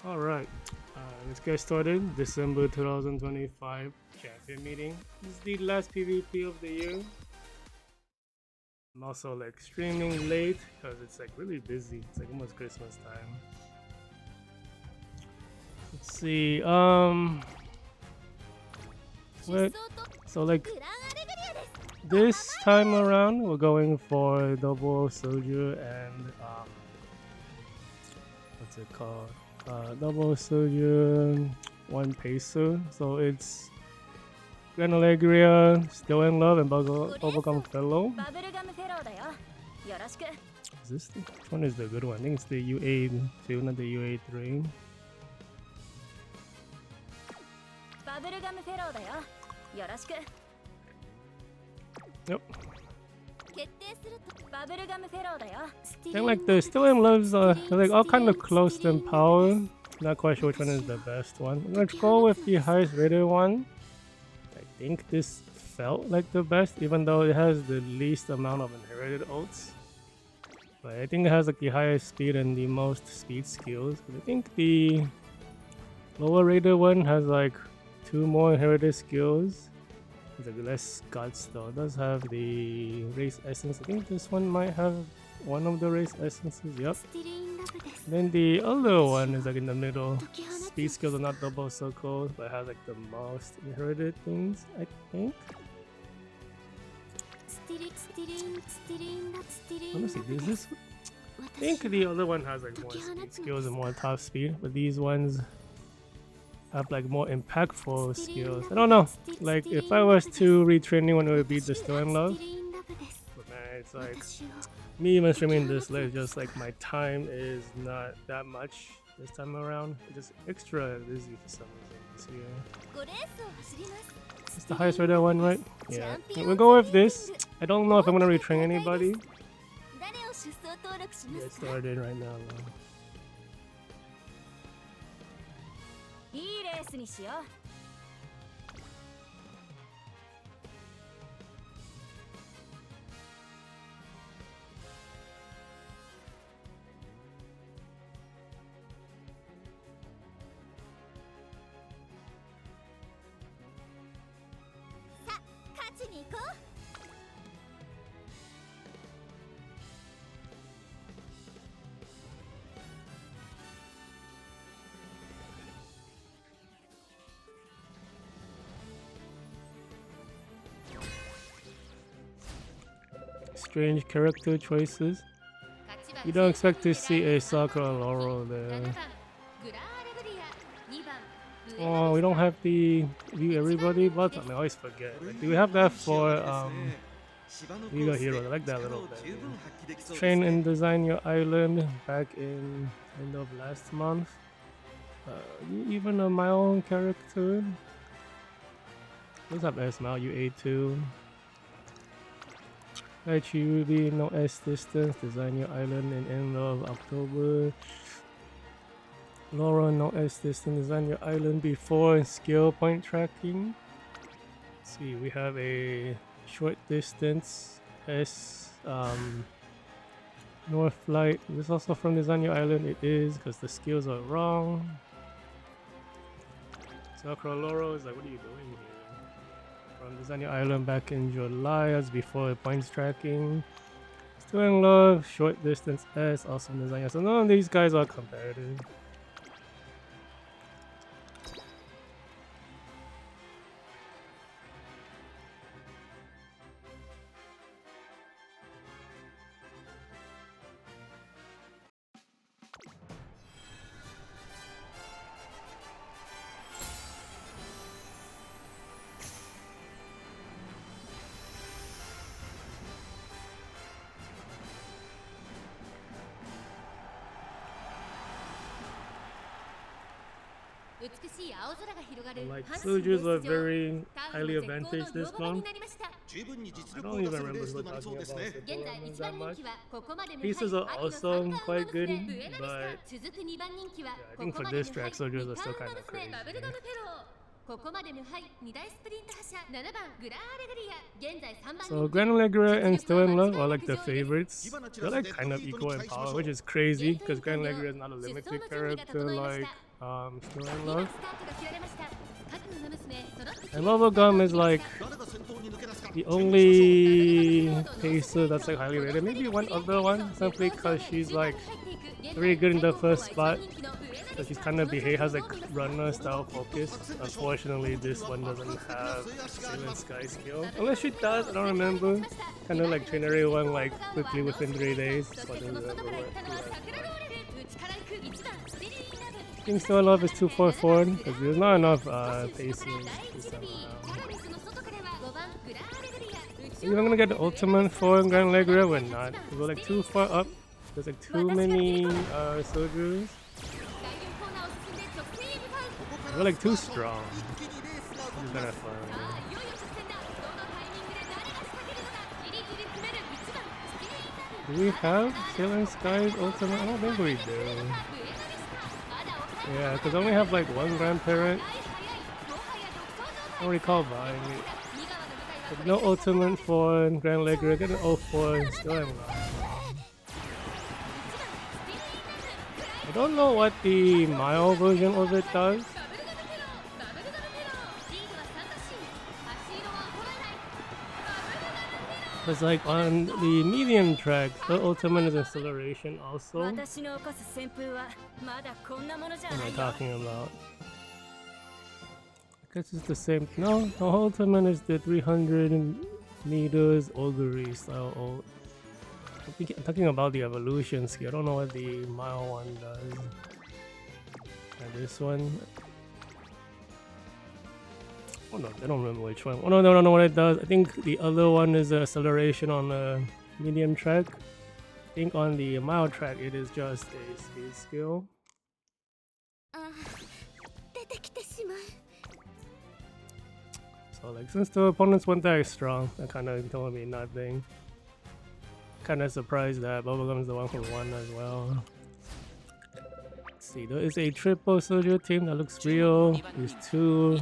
Alright, let's get started. December 2025 champion meeting. This is the last PvP of the year. I'm also like streaming late because it's like really busy. It's like almost Christmas time. Let's see, what? So like this time around we're going for double soldier and what's it called? Double soldier, one pacer. So it's Gran Alegria, Still in Love, and Bubblegum Fellow. Is this the, which one is the good one? I think it's the UA2, not the UA3. Yep. And like the Still in Loves are like all kind of close in power. Not quite sure which one is the best one. Let's go with the highest rated one. I think this felt like the best, even though it has the least amount of inherited ults. But I think it has like the highest speed and the most speed skills. I think the lower rated one has like 2 more inherited skills. It's like less guts though. It does have the race essence. I think this one might have one of the race essences. Yep. Then the other one is like in the middle. Speed skills are not double circles, but it has like the most inherited things, I think. Let me see, is this? I think the other one has like more speed skills and more top speed, but these ones have like more impactful skills. I don't know. Like if I was to retrain anyone, it would be the Still in Love. But man, it's like me even streaming this late, just like my time is not that much this time around. It's just extra busy for some reason this year. It's the highest rated one, right? Yeah. We'll go with this. I don't know if I'm gonna retrain anybody. Get started right now. Strange character choices. You don't expect to see a Sakura Laurel there. Oh, we don't have the view everybody, but I always forget. Like, do we have that for Liga Hero? I like that little bit. Train and design your island back in end of last month. Even my own character. Let's have S-Mount UA2. Ruby, no S distance, design your island in end of October. Laura, no S distance, design your island before skill point tracking. Let's see, we have a short distance S North Flight. This is also from design your island. It is because the skills are wrong. Sakura Laura is like, what are you doing here? From design your island back in July, as before points tracking. Still in Love, short distance S, also design. So none of these guys are competitive. Like soldiers are very highly advantaged this month. I don't even remember who we're talking about that much. Pieces are also quite good, but yeah, I think for this track, soldiers are still kind of crazy. So Gran Alegria and Still in Love are like the favorites. They're like kind of equal in power, which is crazy because Gran Alegria is not a limited character like Still in love. And Bubblegum is like the only pacer that's like highly rated. Maybe one other one, simply because she's like very good in the first spot. So she's kind of has like runner style focus. Unfortunately, this one doesn't have Sailor Sky skill. Unless she does, I don't remember. Kind of like Trinary one like quickly within 3 days. So I don't remember what. I think Still in Love is 244 because there's not enough paces to send I'm gonna get the ultimate for Gran Alegria. We're not. We're like too far up. There's like too many soldiers. We're like too strong. It's kind of fun. Do we have Sailor Sky's ultimate? I don't think we do. Yeah, because I only have like one grandparent. I don't recall buying it. But no ultimate for Gran Alegria. Get an 04 still in line. I don't know what the mile version of it does. It's like on the medium track, the ultimate is acceleration also. What am I talking about? I guess it's the same. No, the ultimate is the 300 meters augury style. I'm talking about the evolution skill. I don't know what the mile one does. And this one. Oh no, I don't remember which one. Oh no, I don't know what it does. I think the other one is acceleration on the medium track. I think on the mile track it is just a speed skill. So like since the opponents weren't that strong, that kind of told me nothing. Kind of surprised that Bubblegum is the one who won as well. Let's see, there is a triple soldier team that looks real. There's two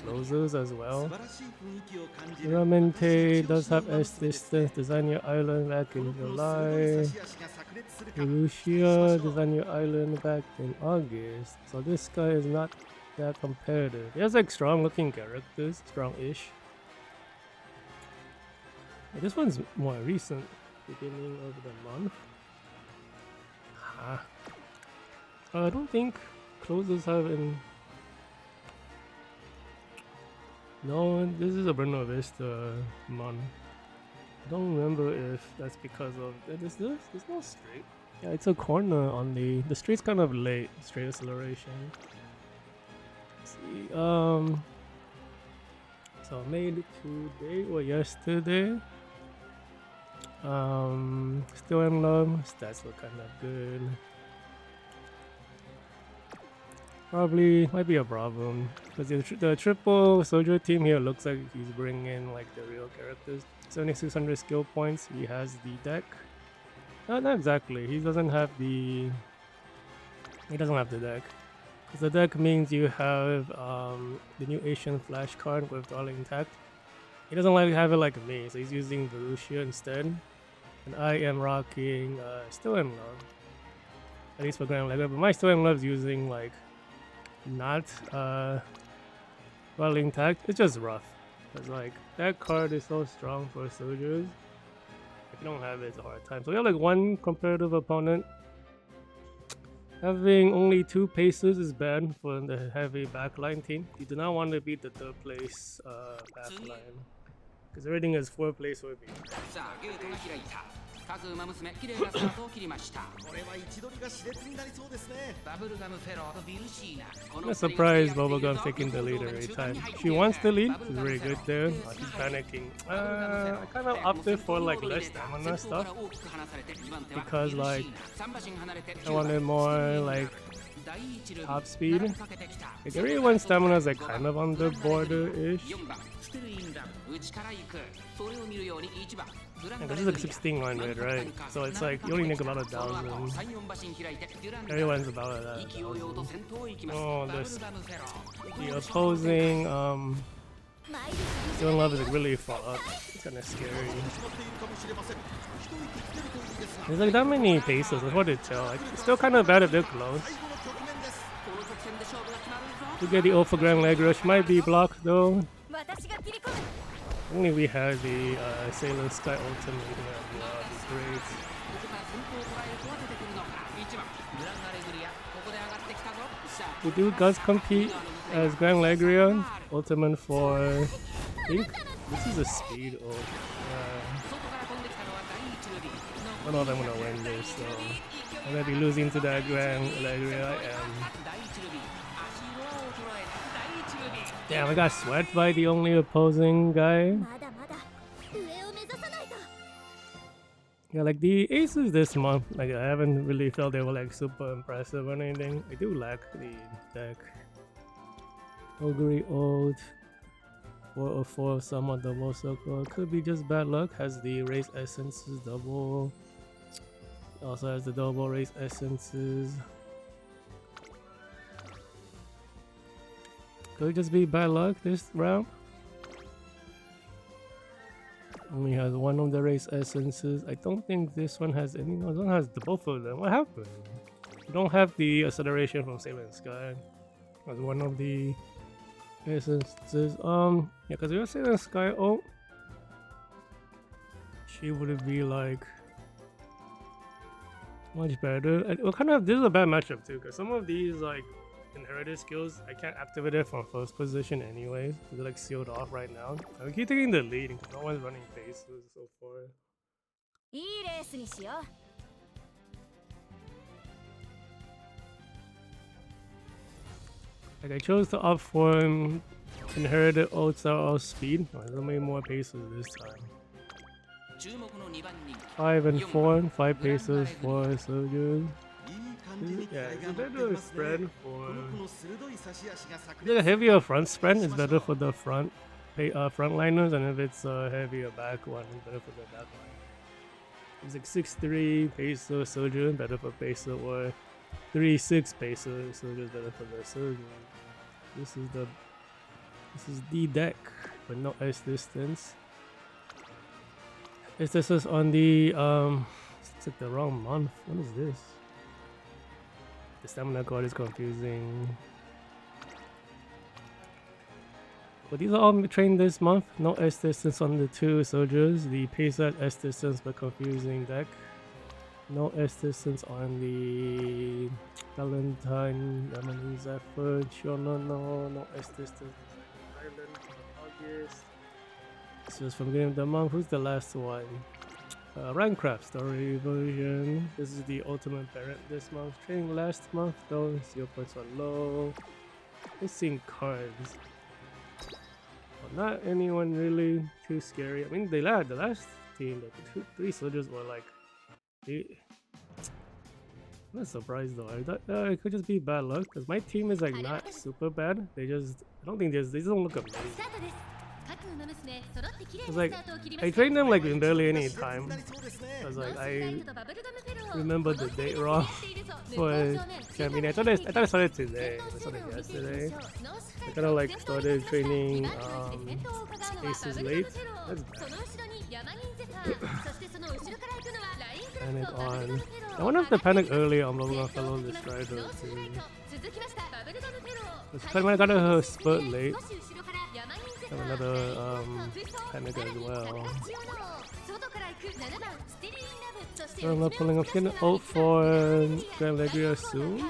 closers as well. Durandal does have S distance, design your island back in July. Lucia design your island back in August. So this guy is not that competitive. He has like strong looking characters, strong-ish. This one's more recent, beginning of the month. I don't think closers have any. No, this is a Buena Vista month. I don't remember if that's because of there's no straight. Yeah, it's a corner on the straight's kind of late. Straight acceleration. Let's see. So I made it today or yesterday. Still in love. Stats look kind of good. Probably might be a problem because the triple soldier team here looks like he's bringing in like the real characters. 7600 skill points. He has the deck. Not exactly. He doesn't have the deck. Because the deck means you have the new Asian flash card with all intact. He doesn't have it like me, so he's using Verusia instead. And I am rocking Still in Love. At least for Gran Alegria, but my Still in Love is using like not well intact. It's just rough. Because like that card is so strong for soldiers. If you don't have it, it's a hard time. So we have like one competitive opponent. Having only 2 paces is bad for the heavy backline team. You do not want to beat the 3rd place backline. Because everything is 4th place or beat. I'm surprised Bubblegum's taking the lead every time. She wants the lead, she's very good there. She's panicking. I kind of opted for like less stamina stuff. Because like, I wanted more like top speed. Like everyone's stamina is like kind of on the border-ish. And this is like 1600, right? So it's like you only need about 1,000. Everyone's about 1,000. Oh, the opposing Still in Love is like really far up. It's kind of scary. There's like that many paces. It's hard to tell. Like, it's still kind of bad if they're close. To get the ult for Gran Alegria, she might be blocked though. Only we had the Sailor Sky ultimate, that'd be great. We do Guts compete as Gran Alegria, ultimate for, I think this is a speed ult. I don't know if I'm gonna win this, so I'm gonna be losing to that Gran Alegria. Damn, I got swept by the only opposing guy. Yeah, like the aces this month, like I haven't really felt they were like super impressive or anything. I do lack the deck. Ogre old 404 somewhat double circle. Could be just bad luck. Has the race essences double. Also has the double race essences. Could just be bad luck this round. Only has one of the race essences. I don't think this one has any. No, this one has the both of them. What happened? We don't have the acceleration from Sailor Sky. As one of the essences. Yeah, because we were Sailor Sky. Oh, she would be like much better. Well, kind of. This is a bad matchup too, because some of these like inherited skills I can't activate it from first position anyways. They're like sealed off right now. I keep taking the lead because no one's running faces so far. Like I chose to opt for inherited ults that are all speed. There's only more paces this time. 5 and 4, 5 paces for soldiers. Yeah, it's a better spread for. The heavier front spread is better for the frontliners, and if it's a heavier back one, it's better for the back line. It's like 6-3 pacer soldier, better for pacer, or 3-6 pacer soldier, better for the soldier. This is the deck, but no S distance. S distance on the it's like the wrong month. What is this? The stamina card is confusing. But these are all trained this month. No S distance on the 2 soldiers. The pace at S distance but confusing deck. No S distance on the Valentine, Yamani Zephyr, Shonono. No S distance on Island on August. This is from Game of the Month. Who's the last one? Rancraft story version. This is the ultimate parent this month. Training last month though. 0 points are low. Missing cards. Well, not anyone really too scary. I mean, the last team, the 3 soldiers were like. I'm not surprised though. I thought it could just be bad luck because my team is like not super bad. They just, I don't think they don't look amazing. It's like I trained them like in barely any time. I was like I remember the date wrong for champion. I thought I started today. I started yesterday. I kind of like started training aces late. That's bad. Panic on. I wonder if the panic early on Bubblegum Fellow destroyed her too. I got her spurt late. Have another panic as well. So I'm not pulling up. Can ult for Gran Alegria soon.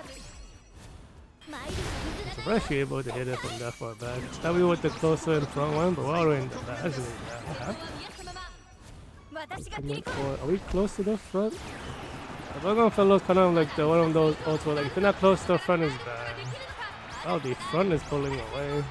We're actually able to hit it from that far back. Thought we were the closer in front one, but we're already in the back. That's really bad. Are we close to the front? The Bubblegum Fellow is kind of like one of those ults where like if you're not close to the front is bad. Oh, the front is pulling away.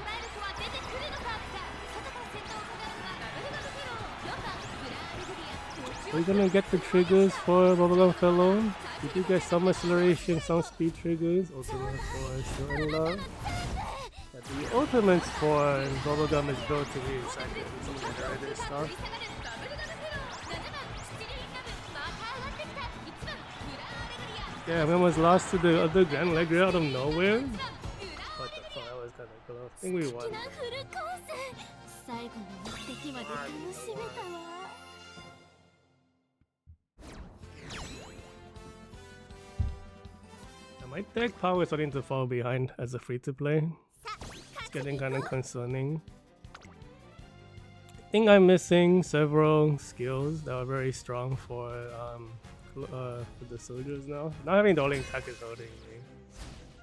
We're gonna get the triggers for Bubblegum Fellow. We do get some acceleration, some speed triggers. Ultimate for Durandal. But the ultimates for Bubblegum is built to be inside some of the other stuff. Yeah, we almost lost to the other Gran Alegria out of nowhere. What the fuck, that was kind of close. I think we won. My deck power is starting to fall behind as a free-to-play. It's getting kind of concerning. I think I'm missing several skills that are very strong for the soldiers now. Not having the Rolling Attack is hurting me.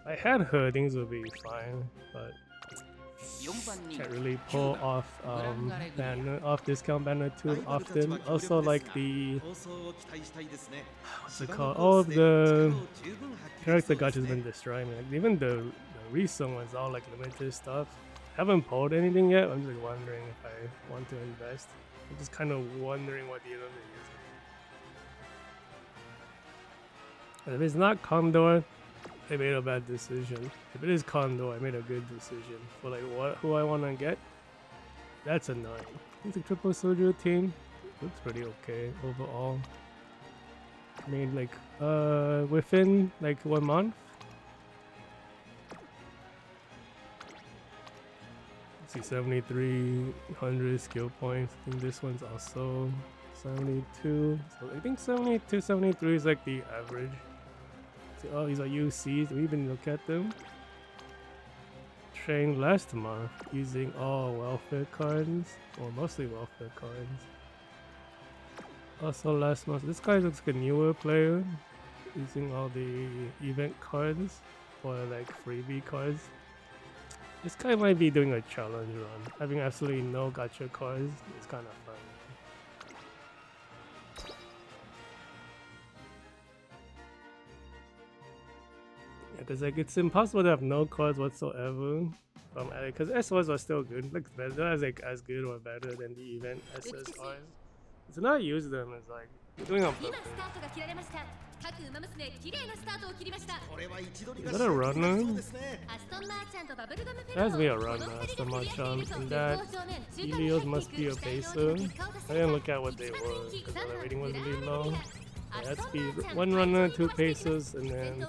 If I had her, things would be fine, but can't really pull off discount banner too often. Also, like the what's it called? All of the character gacha has been destroying me. Even the recent ones, all like limited stuff. Haven't pulled anything yet. I'm just wondering if I want to invest. I'm just kind of wondering what the other is. If it's not Condor, I made a bad decision. If it is Condor, I made a good decision. For like who I want to get, that's annoying. I think the triple soldier team looks pretty okay overall. I mean, like within like 1 month. Let's see, 7,300 skill points. I think this one's also 72. So I think 72, 73 is like the average. Oh, these are UCs. Do we even look at them? Trained last month using all welfare cards, or mostly welfare cards. Also last month, this guy looks like a newer player, using all the event cards or like freebie cards. This guy might be doing a challenge run. Having absolutely no gacha cards is kind of fun. Because like it's impossible to have no cards whatsoever from because SOs are still good, like they're as good or better than the event SSRs. To not use them is like you're doing on purpose. Is that a runner? That has to be a runner, Aston Martin. And that Helios must be a baser. I didn't look at what they were because the rating was really low. It has to be 1 runner, 2 pacers, and then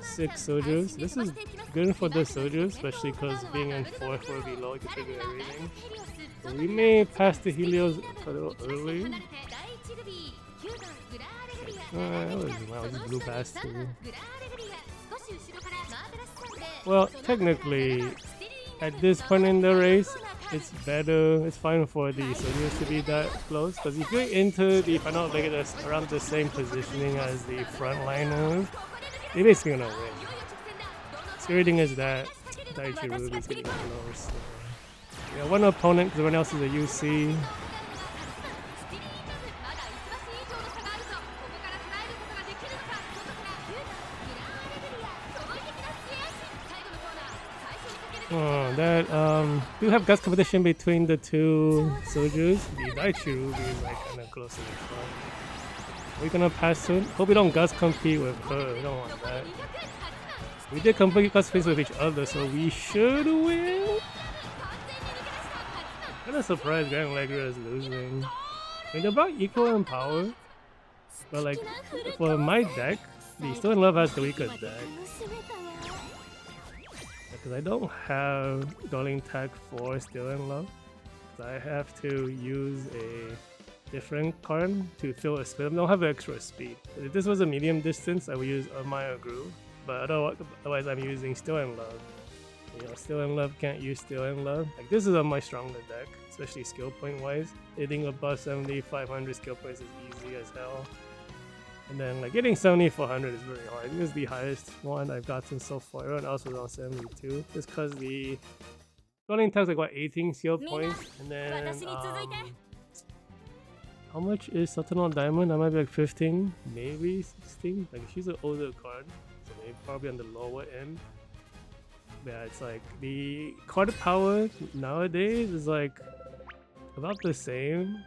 6 soldiers. This is good for the soldiers, especially because being in 4th or below, you can trigger everything. So we may pass the Helios a little early. Wow, just blew past too. Well, technically, at this point in the race, it's better, it's fine for the soldiers to be that close, because if you're into the final leg that's around the same positioning as the frontliners, they're basically gonna win. Scary thing is that Daichi Ruby is getting close. So. Yeah, one opponent, because everyone else is a UC. Oh, that do have guts competition between the 2 soldiers. The Daichi Ruby is like kind of close to the front. Are we gonna pass soon? Hope we don't guts compete with her. We don't want that. We did compete guts compete with each other, so we should win. I'm kind of surprised Gran Alegria is losing. I mean, they're about equal in power, but like for my deck, the Still in Love has the weaker deck. Because I don't have Darling Tag 4 Still in Love. So I have to use a different card to fill a speed. I don't have extra speed. If this was a medium distance, I would use Maya Groove. But otherwise I'm using Still in Love. You know, Still in Love can't use Still in Love. Like this is a much stronger deck, especially skill point wise. Hitting above 7,500 skill points is easy as hell. And then like getting 7,400 is very hard. This is the highest one I've gotten so far. Everyone else was on 72. Just because the running time's like what, 18 skill points. And then how much is Saturn Diamond? That might be like 15, maybe 16. Like she's an older card, so maybe probably on the lower end. But yeah, it's like the card power nowadays is like about the same.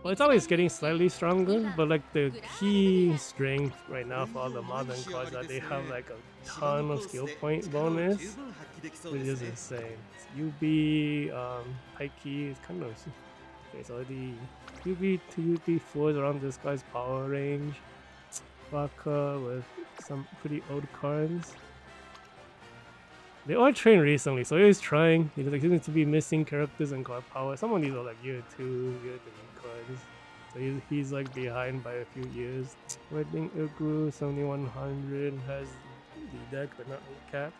Well, it's always getting slightly stronger, but like the key strength right now for all the modern cards that they have like a ton of skill point bonus, which is insane. It's UB, high key is kind of okay. So the UB to UB4 is around this guy's power range. Waka with some pretty old cards. They all trained recently, so he's trying. He seems to be missing characters and card power. Some of these are like year 2, year 3 cards. So he's like behind by a few years. I think Ugru 7100 has the deck, but not capped.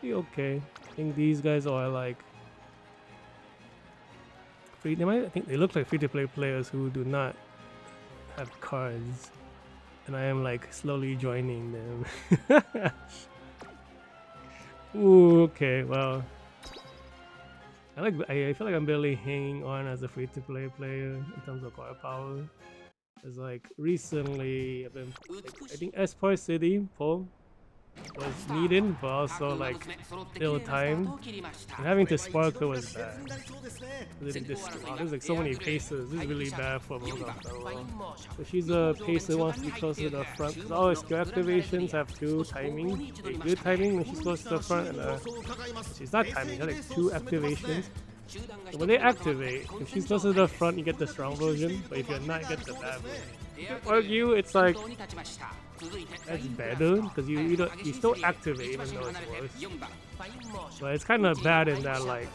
Be okay. I think these guys are like free. I think they look like free-to-play players who do not have cards, and I am like slowly joining them. Ooh, okay, well, I feel like I'm barely hanging on as a free-to-play player in terms of card power. It's like recently, I've been like, I think Esport City pull was needed, but also like ill-timed. And having to sparkle was bad. There's like so many paces. This is really bad for Bubblegum Fellow. So she's a pacer who wants to be closer to the front. Because all her skill activations have two timing. A good timing when she's close to the front, and she's not timing. She has like two activations. So when they activate, if she's closer to the front, you get the strong version. But if you're not, you get the bad version. You can argue it's like that's better because you still activate even though it's worse. But it's kind of bad in that like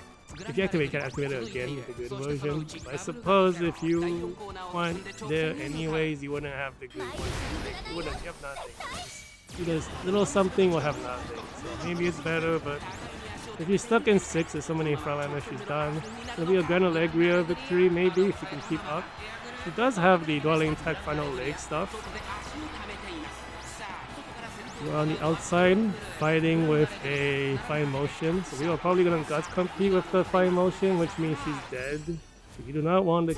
if you activate, you can activate it again with the good version. But I suppose if you want there anyways, you wouldn't have the good one. You have nothing. Either little something or have nothing. So maybe it's better, but if you're stuck in 6 with so many frontliners, she's done. It'll be a Gran Alegria victory maybe if you can keep up. She does have the Dwelling Tech final leg stuff. We're on the outside fighting with a fine motion. So we are probably going to guts compete with the fine motion, which means she's dead. So you do not want to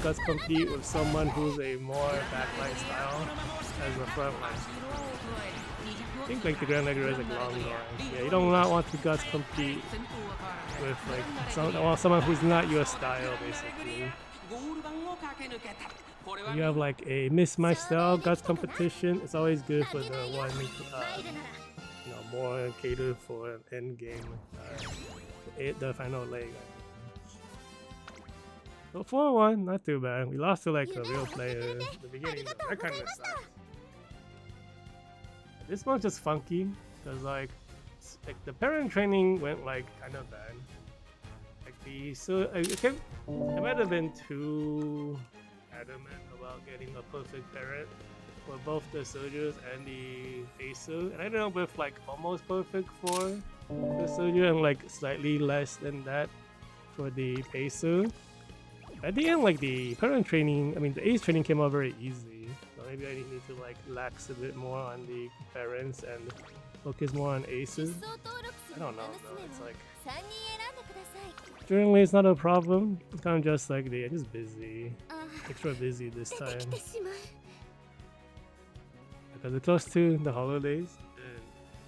guts compete with someone who's a more backline style as a frontline. I think like the Gran Alegria is like long gone. Yeah, you don't not want to guts compete with like someone who's not your style basically. You have like a mismatch style guts competition. It's always good for the one more catered for an end game, the final leg. So 4-1, not too bad. We lost to like a real player at the beginning. That kind of sucks. This one's just funky because like the parent training went like kind of bad. I might have been too adamant about getting a perfect parent for both the soldiers and the pacer, and I ended up with like almost perfect for the soldier and like slightly less than that for the pacer. At the end, like the parent training, the ace training came out very easy, so maybe I need to like lax a bit more on the parents and focus more on aces. I don't know though, it's like generally it's not a problem. It's kind of just like I'm just busy, extra busy this time because it's close to the holidays and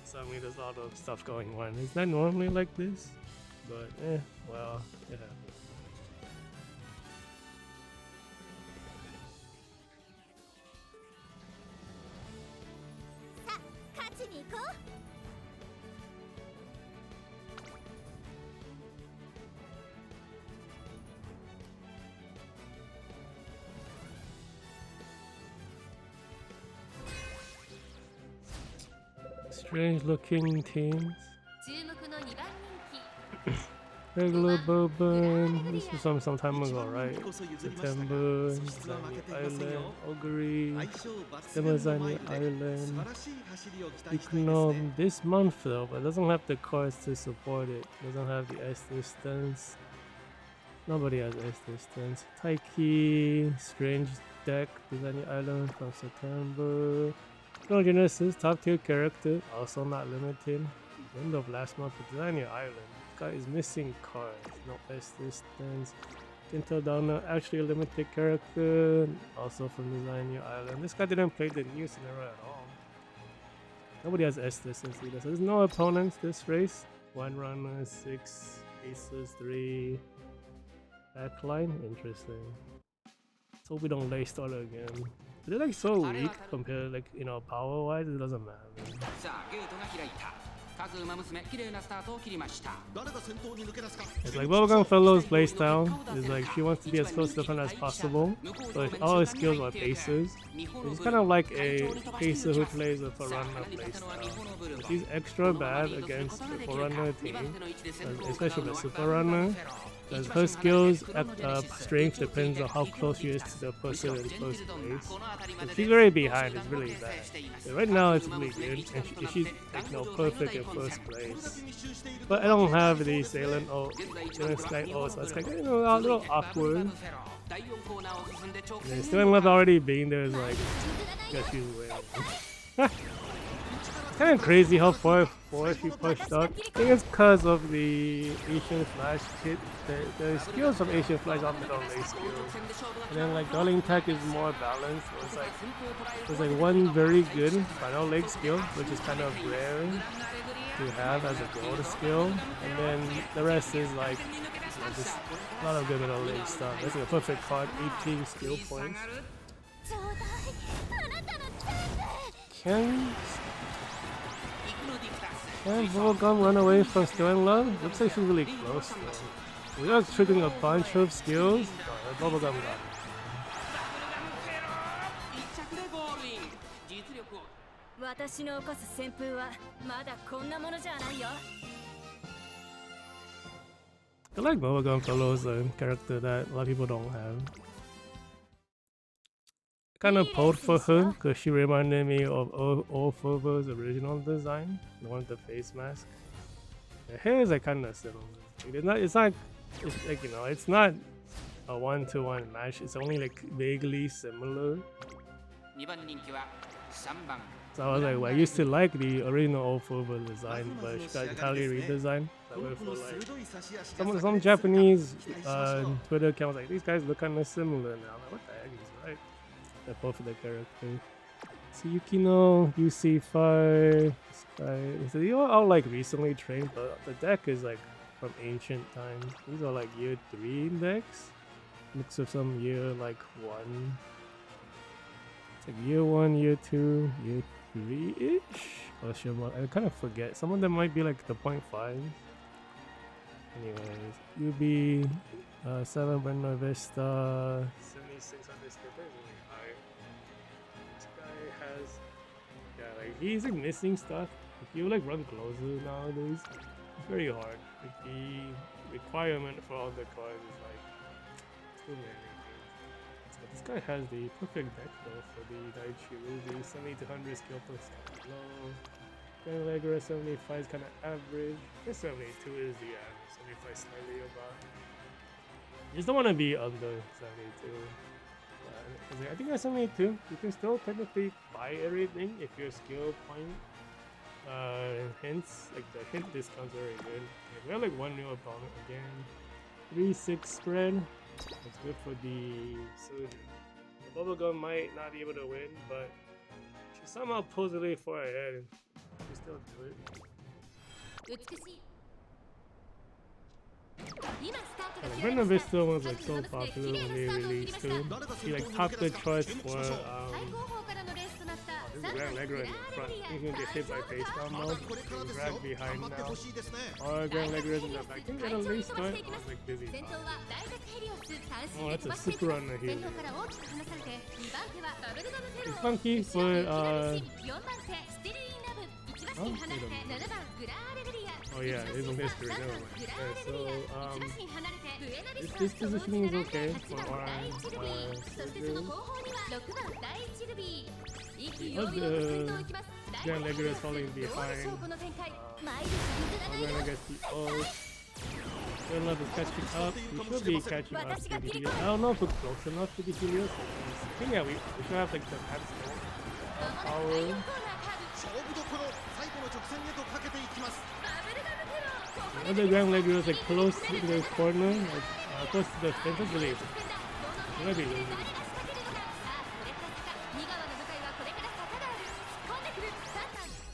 suddenly there's a lot of stuff going on. It's not normally like this, but well, it happens. Strange looking teams. Regular bourbon. This was some time ago, right? September, Zani Island, Augury, Demazani Island. Econom this month though, but it doesn't have the cards to support it. Doesn't have the S distance. Nobody has S distance. Taiki, Strange deck, Demazani Island from September. No Genesis, top tier character, also not limited. End of last month with Durandal Island. This guy is missing cards, no S distance. Tintel Downer, actually a limited character, also from Durandal Island. This guy didn't play the new scenario at all. Nobody has S distance either, so there's no opponents this race. 1 runner, 6 aces, 3 backline. Interesting. Let's hope we don't lay starter again. They're like so weak compared power wise, it doesn't matter. It's like Bubblegum Fellow's playstyle is like she wants to be as close to the front as possible, but all her skills are pacers. She's kind of like a pacer who plays a Forerunner playstyle. She's extra bad against the Forerunner team, especially with Super Runner. because her skills at strength depends on how close she is to the person in first place. If she's very behind, it's really bad. But right now, it's really good, and she's like, perfect in first place. But I don't have the Salem O, Sky O, so it's like a little awkward. And still in love already being there is like, guess she's winning. It's kind of crazy how far she pushed up. I think it's because of the Asian Flash kit. The skills of Asian Flash are middle lane skills. And then like Darling Tech is more balanced. So it's like one very good final leg skill, which is kind of rare to have as a gold skill. And then the rest is like just a lot of good middle lane stuff. That's like a perfect card, 18 skill points. Can Bubblegum run away from Still in Love? Looks like she's really close though. We are triggering a bunch of skills. Oh, Bubblegum got it. I like Bubblegum Fellow is a character that a lot of people don't have. Kind of pulled for her because she reminded me of Ofobo's original design, the one with the face mask. The hair is like kind of similar. It's like it's not a 1-to-1 match. It's only like vaguely similar. So I was like, well, I used to like the original Ofobo design, but she got entirely redesigned. So I went for like some Japanese Twitter accounts like these guys look kind of similar now. I'm like, what the heck is right? They're both of the characters. Tsuyukino, UC5, Sky. So they all like recently trained, but the deck is like from ancient times. These are like year 3 decks. Mix of some year like 1. It's like year 1, year 2, year 3-ish? I kind of forget. Some of them might be like the 0.5. Anyways, UB 7 Buena Vista 7600 skipper. Like he's like missing stuff. If you like run closer nowadays, it's very hard. Like the requirement for all the cards is like too many things. So this guy has the perfect deck though for the Daichi Ruby. 70 to 100 skill plus low. Gran Alegria 75 is kind of average. I guess 72 is the average. 75 slightly above. You just don't want to be under 72. I think at 72, you can still technically buy everything if your skill point hints, like the hint discounts are very good. We have like one new opponent again. 3-6 spread. That's good for the Susan. The Bubblegum might not be able to win, but she somehow pulls it for her head. She still do it. Buena Vista was like so popular when they released too. She like topped the charts for this is Gran Alegria in the front. He's gonna get hit by face down mode. He's dragged behind now. Or Gran Alegria in the back. I think at a late start, I was like busy. Oh, that's a super on the heel. It's funky for oh, wait a minute. Oh yeah, there's a history, never mind. Yeah, so this positioning is okay for our Gran Alegria is falling behind. We're gonna get the ult. Gran Love is catching up. We should be catching up to the Helios. I don't know if we're close enough to the Helios. I think yeah, we should have like the max power. The other Gran Alegria is like close to the corner, like close to the fence. That's really easy. We might be losing.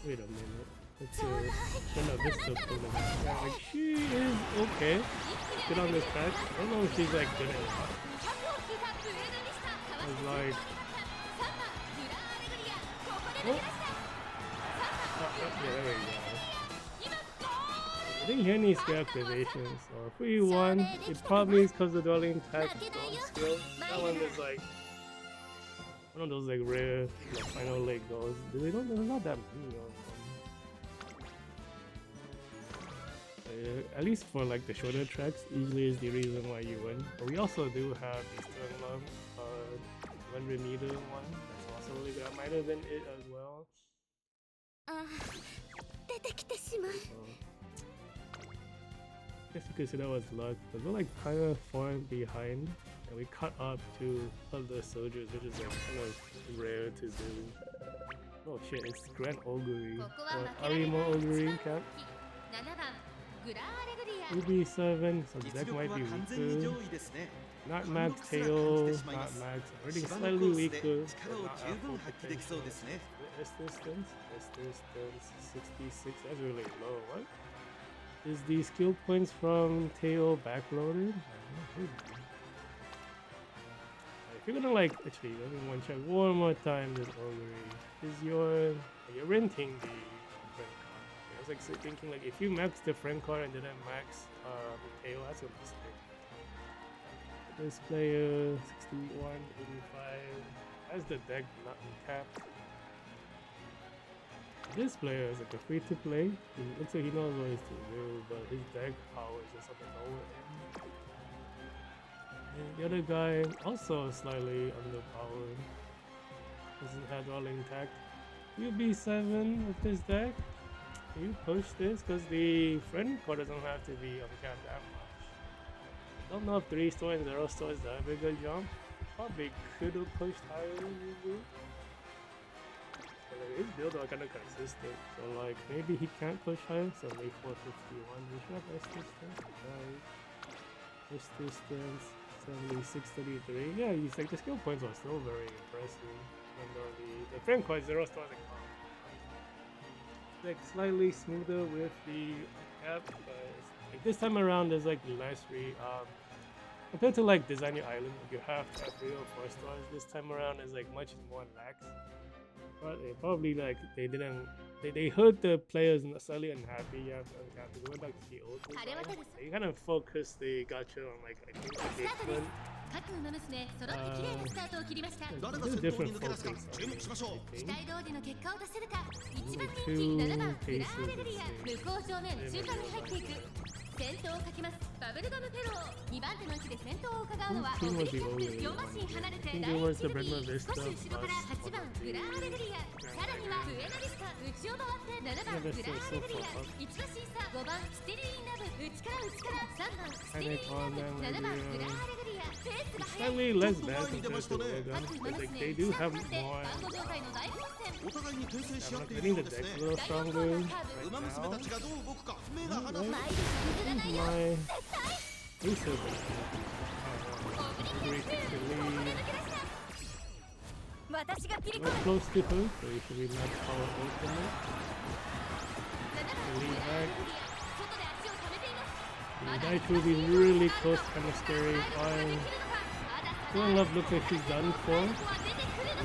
Wait a minute. Let's Buena Vista pulling. Yeah, like she is okay. Good on this patch. I don't know if she's like good at it. It's like oh. Yeah, there we go. I didn't hear any skill activations, so if we won, it probably is because the Dwelling Tech skill. That one is like one of those like rare final leg goals. There's not that many of them. at least for like the shorter tracks, usually is the reason why you win. But we also do have the Durandal 100-meter one. That's also really good. I might have been it as well. I guess you could say that was luck, but we're like kind of far behind, and we caught up to other soldiers, which is like kind of rare to do. Oh shit, it's Gran Alegria, or Arimo Alegria cap. UB7, so the deck might be weaker. Not max tail, not max, already slightly weaker, but not at full potential. S distance, 66, that's really low. What? Is the skill points from tail backloaded? If you're gonna like, actually, let me one check one more time this Alegria. Is you're renting the friend card. I was like thinking like if you max the friend card and didn't max the tail, that's a mistake. This player 61, 85 has the deck not untapped. This player is like a free to play. He looks like he knows what he's to do, but his deck power is just on the lower end. And the other guy also slightly underpowered. Doesn't have all intact. UB7 with this deck. Can you push this? Because the friend card doesn't have to be uncapped that much. I don't know if 3-star and 0-star is that big a jump. Probably could have pushed higher than usual. His builds are kind of consistent, so like maybe he can't push higher. So maybe 451. We should have S distance. Right. S distance 7633. Yeah, he's like the skill points are still very impressive. And the frame quite 0 stars and like slightly smoother with the cap, but like this time around there's like less compared to like Design Your Island, you have 3 or 4 stars. This time around is like much more lax. But they probably like they heard the players slightly unhappy. You have to uncap. They went back to the old design. They kind of focused the gacha on like I think the different different focus on it, I think. 先頭をかけますバブルガムフェロー2番手の位置で先頭を伺うのは遅れて4馬身離れて第1組に少し後ろから8番グランアレグリアさらにはブエナビスタ内を回って7番グランアレグリア1馬審査5番スティリーインラブ内から3番スティリーインラブ7番グランアレグリアペースが速い less bad compared to Bubblegum, but like they do have more. I think the deck's a little stronger right now. My research we're close to her, so we should be max power ultimate. Lead back. The dice will be really close, kind of scary. Love looks like she's done for.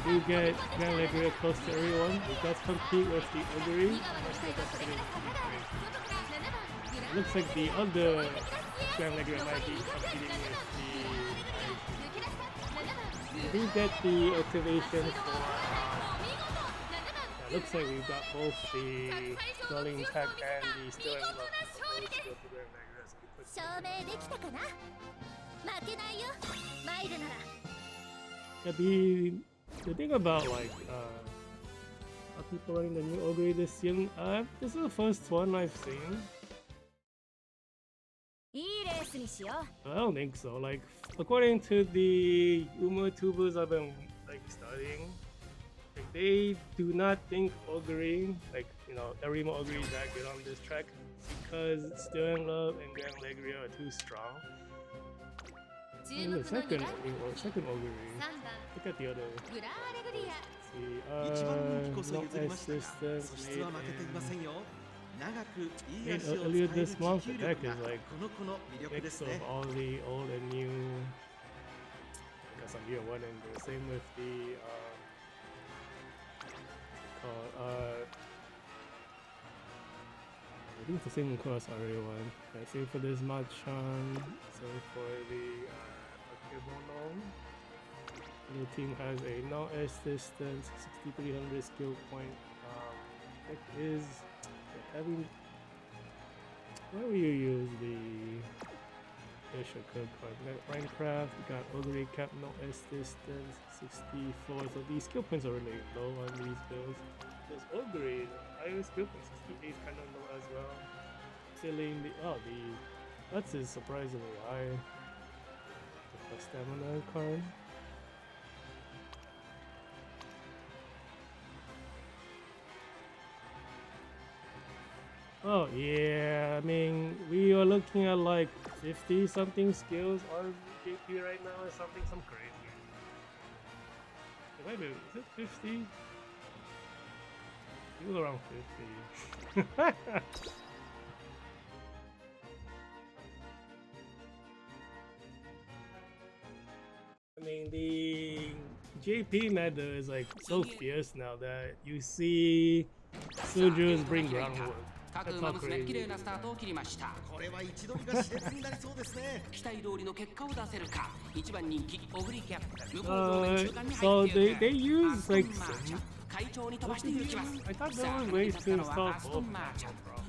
We do get Gran Alegria close to everyone. We does compete with the Alegria. It looks like the other Gran Alegria might be competing with the... We do get the activation for... looks like we've got both the Dwelling Tech and the Still and Love. Yeah, the thing about like people running the new Alegria this season, this is the first one I've seen. I don't think so. Like according to the tubers I've been like studying, like, they do not think Alegria, like Arimo Alegria is that good on this track because Still Love and Gran Alegria are too strong. And the second Alegria. Look at the other. Let's see. No S distance. Made earlier this month. The deck is like a mix of all the old and new. I guess I'm year one and the same with the I think it's the same across everyone. Okay, same for this Machan, same for the Akebono. The team has a no S distance, 6300 skill point. It is having Where will you use the special code card? We got Minecraft, we got Ogre Cap, no S distance, 64. So these skill points are really low on these builds. There's Ogre, higher skill point, 68 is kind of low as well. Filling the that's is surprisingly high. The stamina card. Oh yeah, I mean we are looking at like 50 something skills on JP right now or something, some crazy. Wait a minute, is it 50? It was around 50. I mean the JP meta is like so fierce now that you see soldiers bring groundwork. That's all crazy. 綺麗なスタートを切りました。これは一度が熾烈になりそうですね。期待通りの結果を出せるか。一番人気オグリキャップ。向こう上面中間に入っている。So they use like 会長に飛ばしていきます。 I thought there were ways to install both.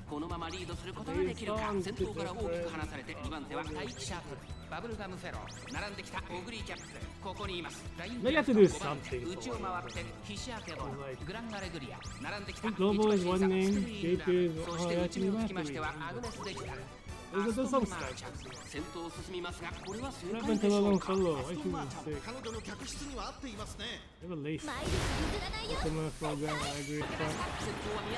このままリードすることができるか。先頭から大きく離されて2番手は待機シャープ。バブルガムフェロー並んできたオグリキャップ。ここにいます。ライン They have to do something. 内を回ってヒシアケボグランアレグリア並んできた。 Global is one name. JP is そして内目につきましてはアグネスデジタル。 There's some stuff. 先頭を進みますがこれは正 What 解 happened で to しょう Bubblegum か。 Fellow? I think it's sick. 彼女の客室には合っていますね。 They have a lace. Ultimate for Gran Alegria. 先頭は宮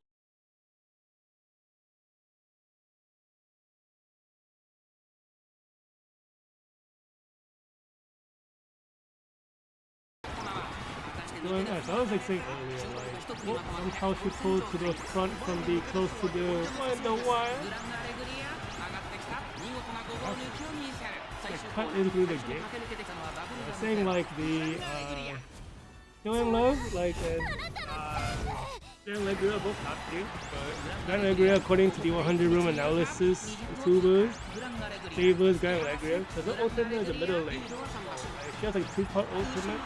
I was like saying earlier, like, what somehow she pulled to the front from the close to the wire. Cut in through the gate. I was saying like the Killing Love, like Gran Alegria both top tier, but Gran Alegria according to the 100 room analysis YouTubers favors Gran Alegria because the ultimate is a middle lane. She has like 2-part ultimate.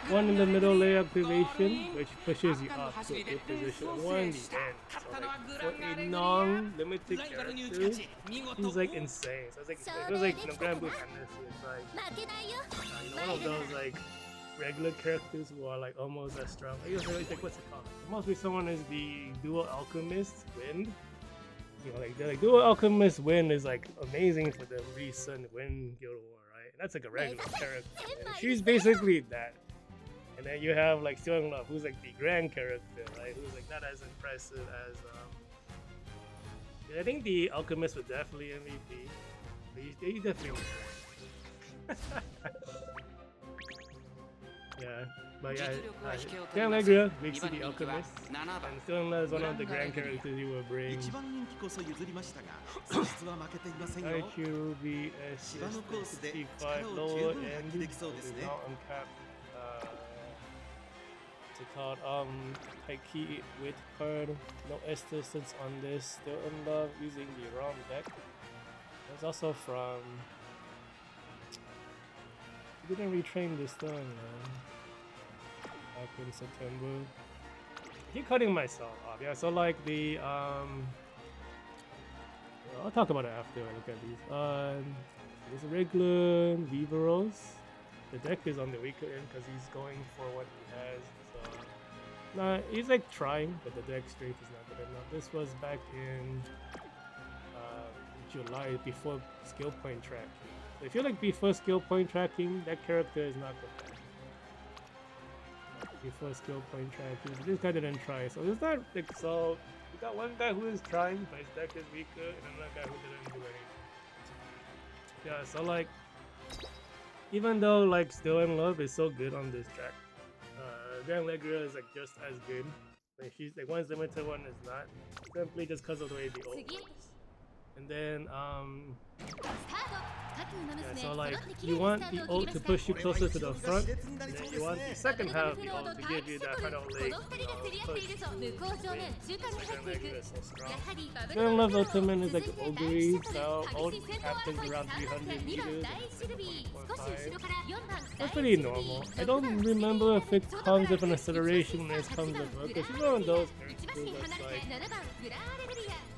One in the middle layer activation, which pushes you up to a good position. One in the end. So like, for a non-limited character, he's like insane. So it's like it was like Grand Blue Fantasy. It's like one of those like regular characters who are like almost as strong. I guess like what's it called? The most recent one is the Dual Alchemist Wind. You know, like the Dual Alchemist Wind is like amazing for the recent Wind Guild War, right? And that's like a regular character. And she's basically that. And then you have like Stealing Love, who's like the grand character, right? Who's like not as impressive as I think the Alchemist was definitely MVP. He definitely was. Yeah, but yeah, Gran Alegria makes the Alchemist, and Stealing Love is one of the grand characters you will bring. IQ VS 65 lower end is now uncapped. It's called high key with card, no S distance on this, still in love using the ROM deck. It's also from we didn't retrain this done back in September. I keep cutting myself off, yeah, so like the I'll talk about it after I look at these. There's a regular Viveros. The deck is on the weaker end because he's going for what he has. So, he's like trying, but the deck strength is not good enough. This was back in July before skill point tracking. So if you're like before skill point tracking, that character is not good. Before skill point tracking, so this guy didn't try. So it's not like so. You got one guy who is trying, but his deck is weaker, and another guy who didn't do anything. Yeah, so like. Even though like Still in Love is so good on this track, Gran Alegria is like just as good. Like she's like one's limited, one is not. Simply just because of the way the ult works. And then yeah, so like you want the ult to push you closer to the front, and then you want the second half of the ult to give you that kind of like push. Still in Love ultimate is like Ogre, so ult happens around 300 meters. That's pretty normal. I don't remember if it comes with an acceleration when it comes with her, because she's one of those characters that's like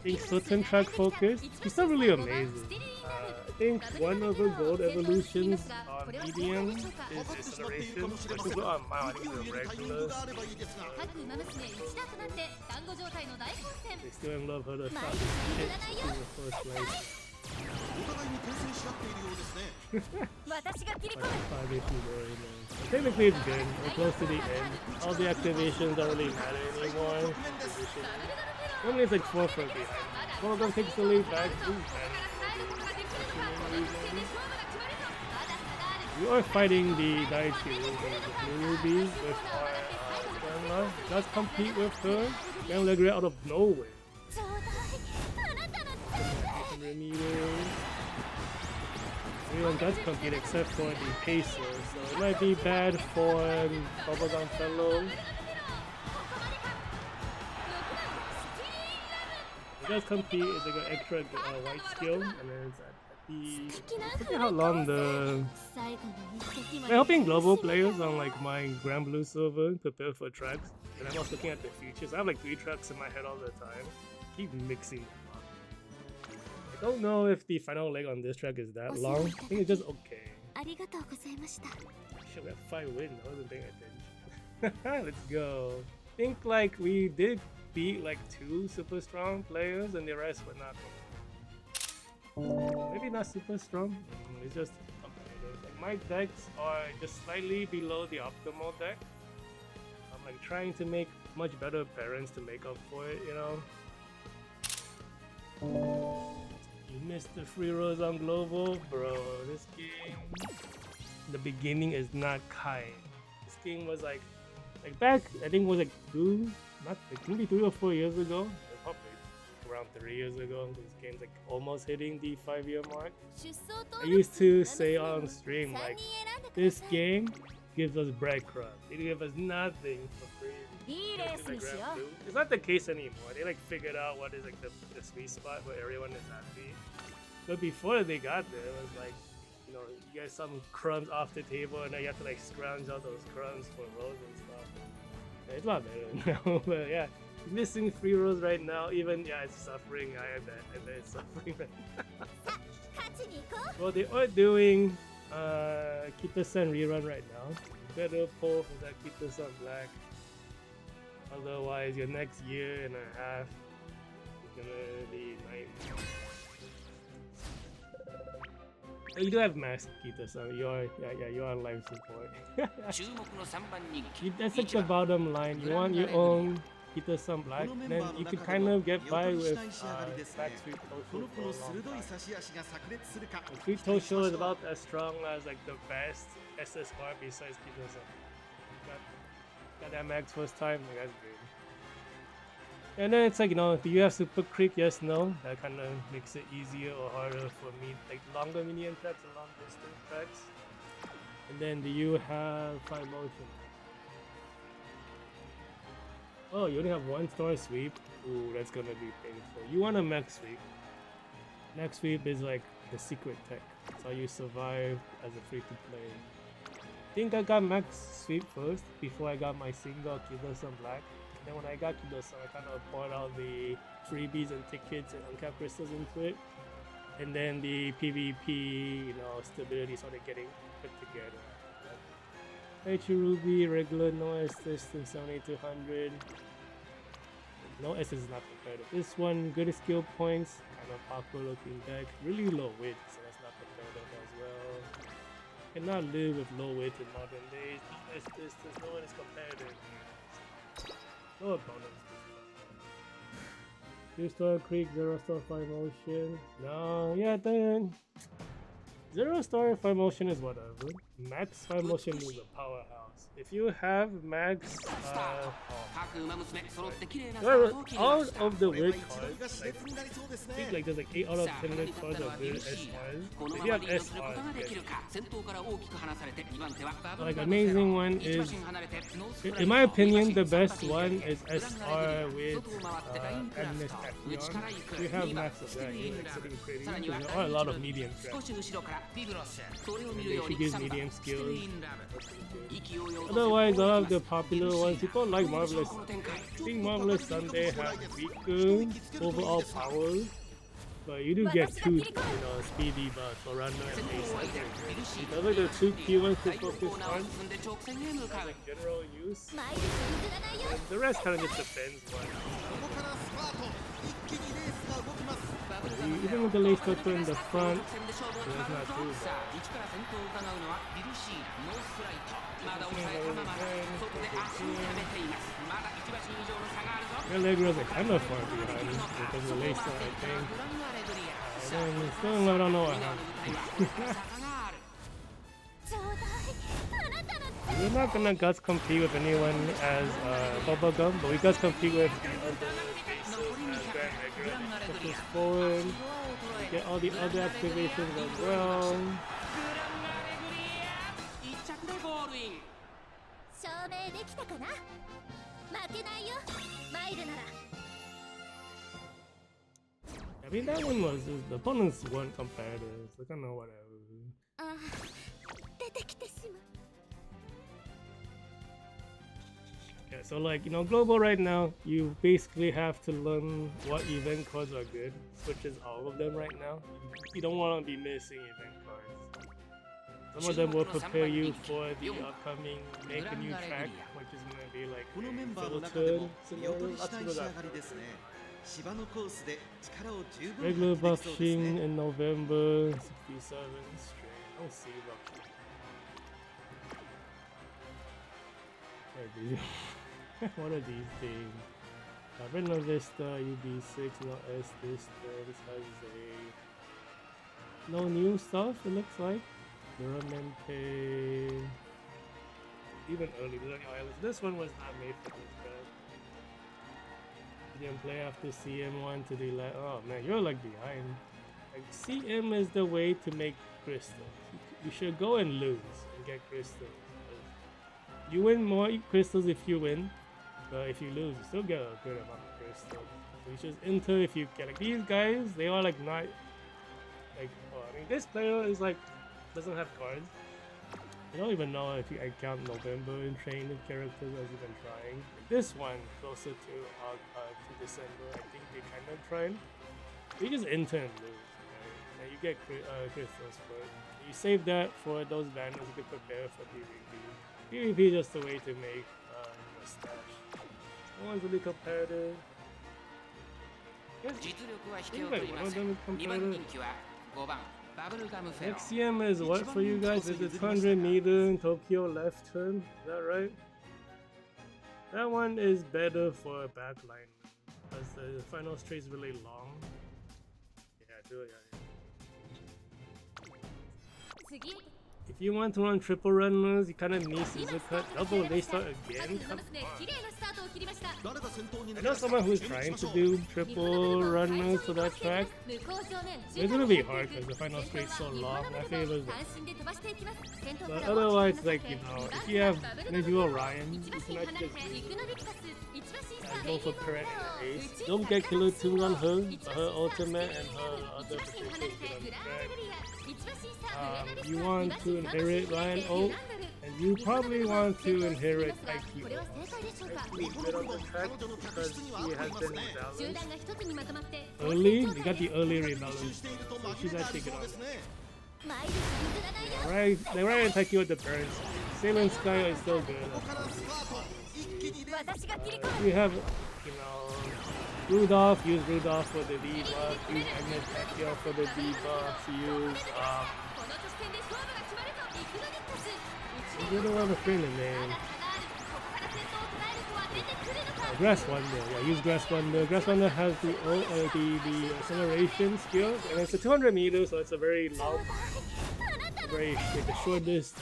think certain track focus. He's not really amazing. I think one of the gold evolutions on medium is acceleration. Which is on mine, I think it's regular. They still in love her to stop hit in the first place. お互いに牽制し合っているようですね 5 issues already, man. Technically it's good. We're close to the end. All the activations don't really matter anymore. Normally it's like 4 from behind. Bubblegum takes the lead back. We are fighting the Daichi Ruby with our Durandal. Let's compete with her. Gran Alegria out of nowhere. 100 meters. Everyone does compete except for the pacer, so it might be bad for Bubblegum Fellow. It does compete, it's like an extra white skill, and then it's at I forget how long the... I'm helping global players on like my Grand Blue server prepare for tracks, and I'm also looking at the futures. I have like 3 tracks in my head all the time. Keep mixing them up. I don't know if the final leg on this track is that long. I think it's just okay. Shit, we have 5 wins. I wasn't paying attention. Let's go. I think like we did beat like 2 super strong players, and the rest were not. Maybe not super strong. It's just competitive. Like my decks are just slightly below the optimal deck. I'm like trying to make much better parents to make up for it, you know. You missed the free rolls on global, bro. This game, the beginning is not kind. This game was like back, I think it was like maybe 3 or 4 years ago. Probably around 3 years ago. This game's like almost hitting the 5-year mark. I used to say on stream like, this game gives us breadcrumbs. It gives us nothing for free. It's not the case anymore. They like figured out what is like the sweet spot where everyone is happy. But before they got there, it was like, you know, you get some crumbs off the table and then you have to like scrounge out those crumbs for rolls and stuff. Yeah, it's a lot better now, but yeah. Missing free rolls right now, even it's suffering. I bet it's suffering right now. Well, they are doing Kita-san rerun right now. Better pull for that Kita-san black. Otherwise, your next year and a half is gonna be nice. You do have max Kita-san. You are on life support. That's like the bottom line. You want your own Kita-san black, then you could kind of get by with back sweep Tosho for a long time. Sweep Tosho is about as strong as like the best SSR besides Kita-san. Got that max first time, like, that's good. And then it's like, you know, do you have Super Creek? Yes, no. That kind of makes it easier or harder for me, like longer minion tracks and long distance tracks. And then do you have 5 motion? Oh, you only have 1 star sweep? Ooh, that's gonna be painful. You want a max sweep. Max sweep is like the secret tech. That's how you survive as a free-to-play. I think I got max sweep first before I got my single Kita-san black. And then when I got Kita-san, I kind of poured out the freebies and tickets and uncapped crystals into it. And then the PvP, you know, stability started getting put together. H Ruby, regular, no assistance, 7200. No assist is not competitive. This one, good skill points, kind of popular looking deck. Really low wit, so that's not competitive as well. Cannot live with low wit in modern days. No one is competitive. No opponents. 2-star Creek, 0-star 5 motion. No, yeah, then 0-star 5 motion is whatever. Max 5 motion is a powerhouse. If you have max all of the weird cards, like, I think like there's like 8 out of 10 weird cards are weird SRs. If you have SRs, like amazing one is, in my opinion, the best one is SR with Agnes Action. If you have max of that, you're like sitting pretty, because there are a lot of medium tracks. She gives medium skills. Otherwise, all of the popular ones, people like Marvelous. I think Marvelous Sunday has weaker overall power, but you do get two, speed debuffs for runner and ace. Those are the two key ones to focus on, like general use. And the rest kind of just depends what. Even with the lace structure in the front, it's not too bad. Gran Alegria is kind of far behind because of the lace structure, I think. And then still I don't know what happened. We're not gonna guts compete with anyone as Bubblegum, but we guts compete with the other bases as Gran Alegria. Push forward, get all the other activations as well. I mean, that one was just, the opponents weren't competitive, so kind of whatever. Yeah, so like, global right now, you basically have to learn what event cards are good, which is all of them right now. You don't want to be missing event cards. Some of them will prepare you for the upcoming Make a New Track, which is going to be like filtered scenario. Lots of that. Regular buffing in November, 67 straight. I don't see buffing. What are these things? Retina Vista, UB6, no S distance, has no new stuff, it looks like. Duramente. Even early Islands. This one was not made for this guy. You didn't play after CM1 to the left. Oh man, you're like behind. Like, CM is the way to make crystals. You should go and lose and get crystals. You win more crystals if you win, but if you lose, you still get a good amount of crystals. So you just enter if you get like these guys. They are like not like. Oh, I mean, this player is like doesn't have cards. I don't even know if I count November in training characters as even trying. Like this one closer to December, I think they kind of tried. You just enter and lose, right? And you get crystals for it. You save that for those banners. You can prepare for PvP. PvP is just a way to make a stash. No one's really competitive. I think like one of them is competitive. XCM is what for you guys? Is it 200 meter in Tokyo left turn? Is that right? That one is better for backline because the final straight is really long. Yeah, do it. Yeah. If you want to run triple runners, you kind of need scissor cut. Double they start again? Come on. I know someone who's trying to do triple runners for that track. It's gonna be hard because the final straight's so long. I favor that. But otherwise, like, if you have maybe Orion, you can actually go for Parent and Ace. Don't get Killer 2 on her ultimate and her other potentials you want to inherit Ryan Oak, and you probably want to inherit IQ. Good on the track because she has been rebalanced. Early, you got the early rebalance. So she's actually good on that. Right, they right attack you with the burns. Sailor Sky is still good. You have, Rudolph, use Rudolph for the debuff, use Agnes Pacquiao for the debuff, use you're the one with Freeland, man. Grass Wonder, yeah, use Grass Wonder. Grass Wonder has the acceleration skills, and it's a 200 meters, so it's a very long, the shortest.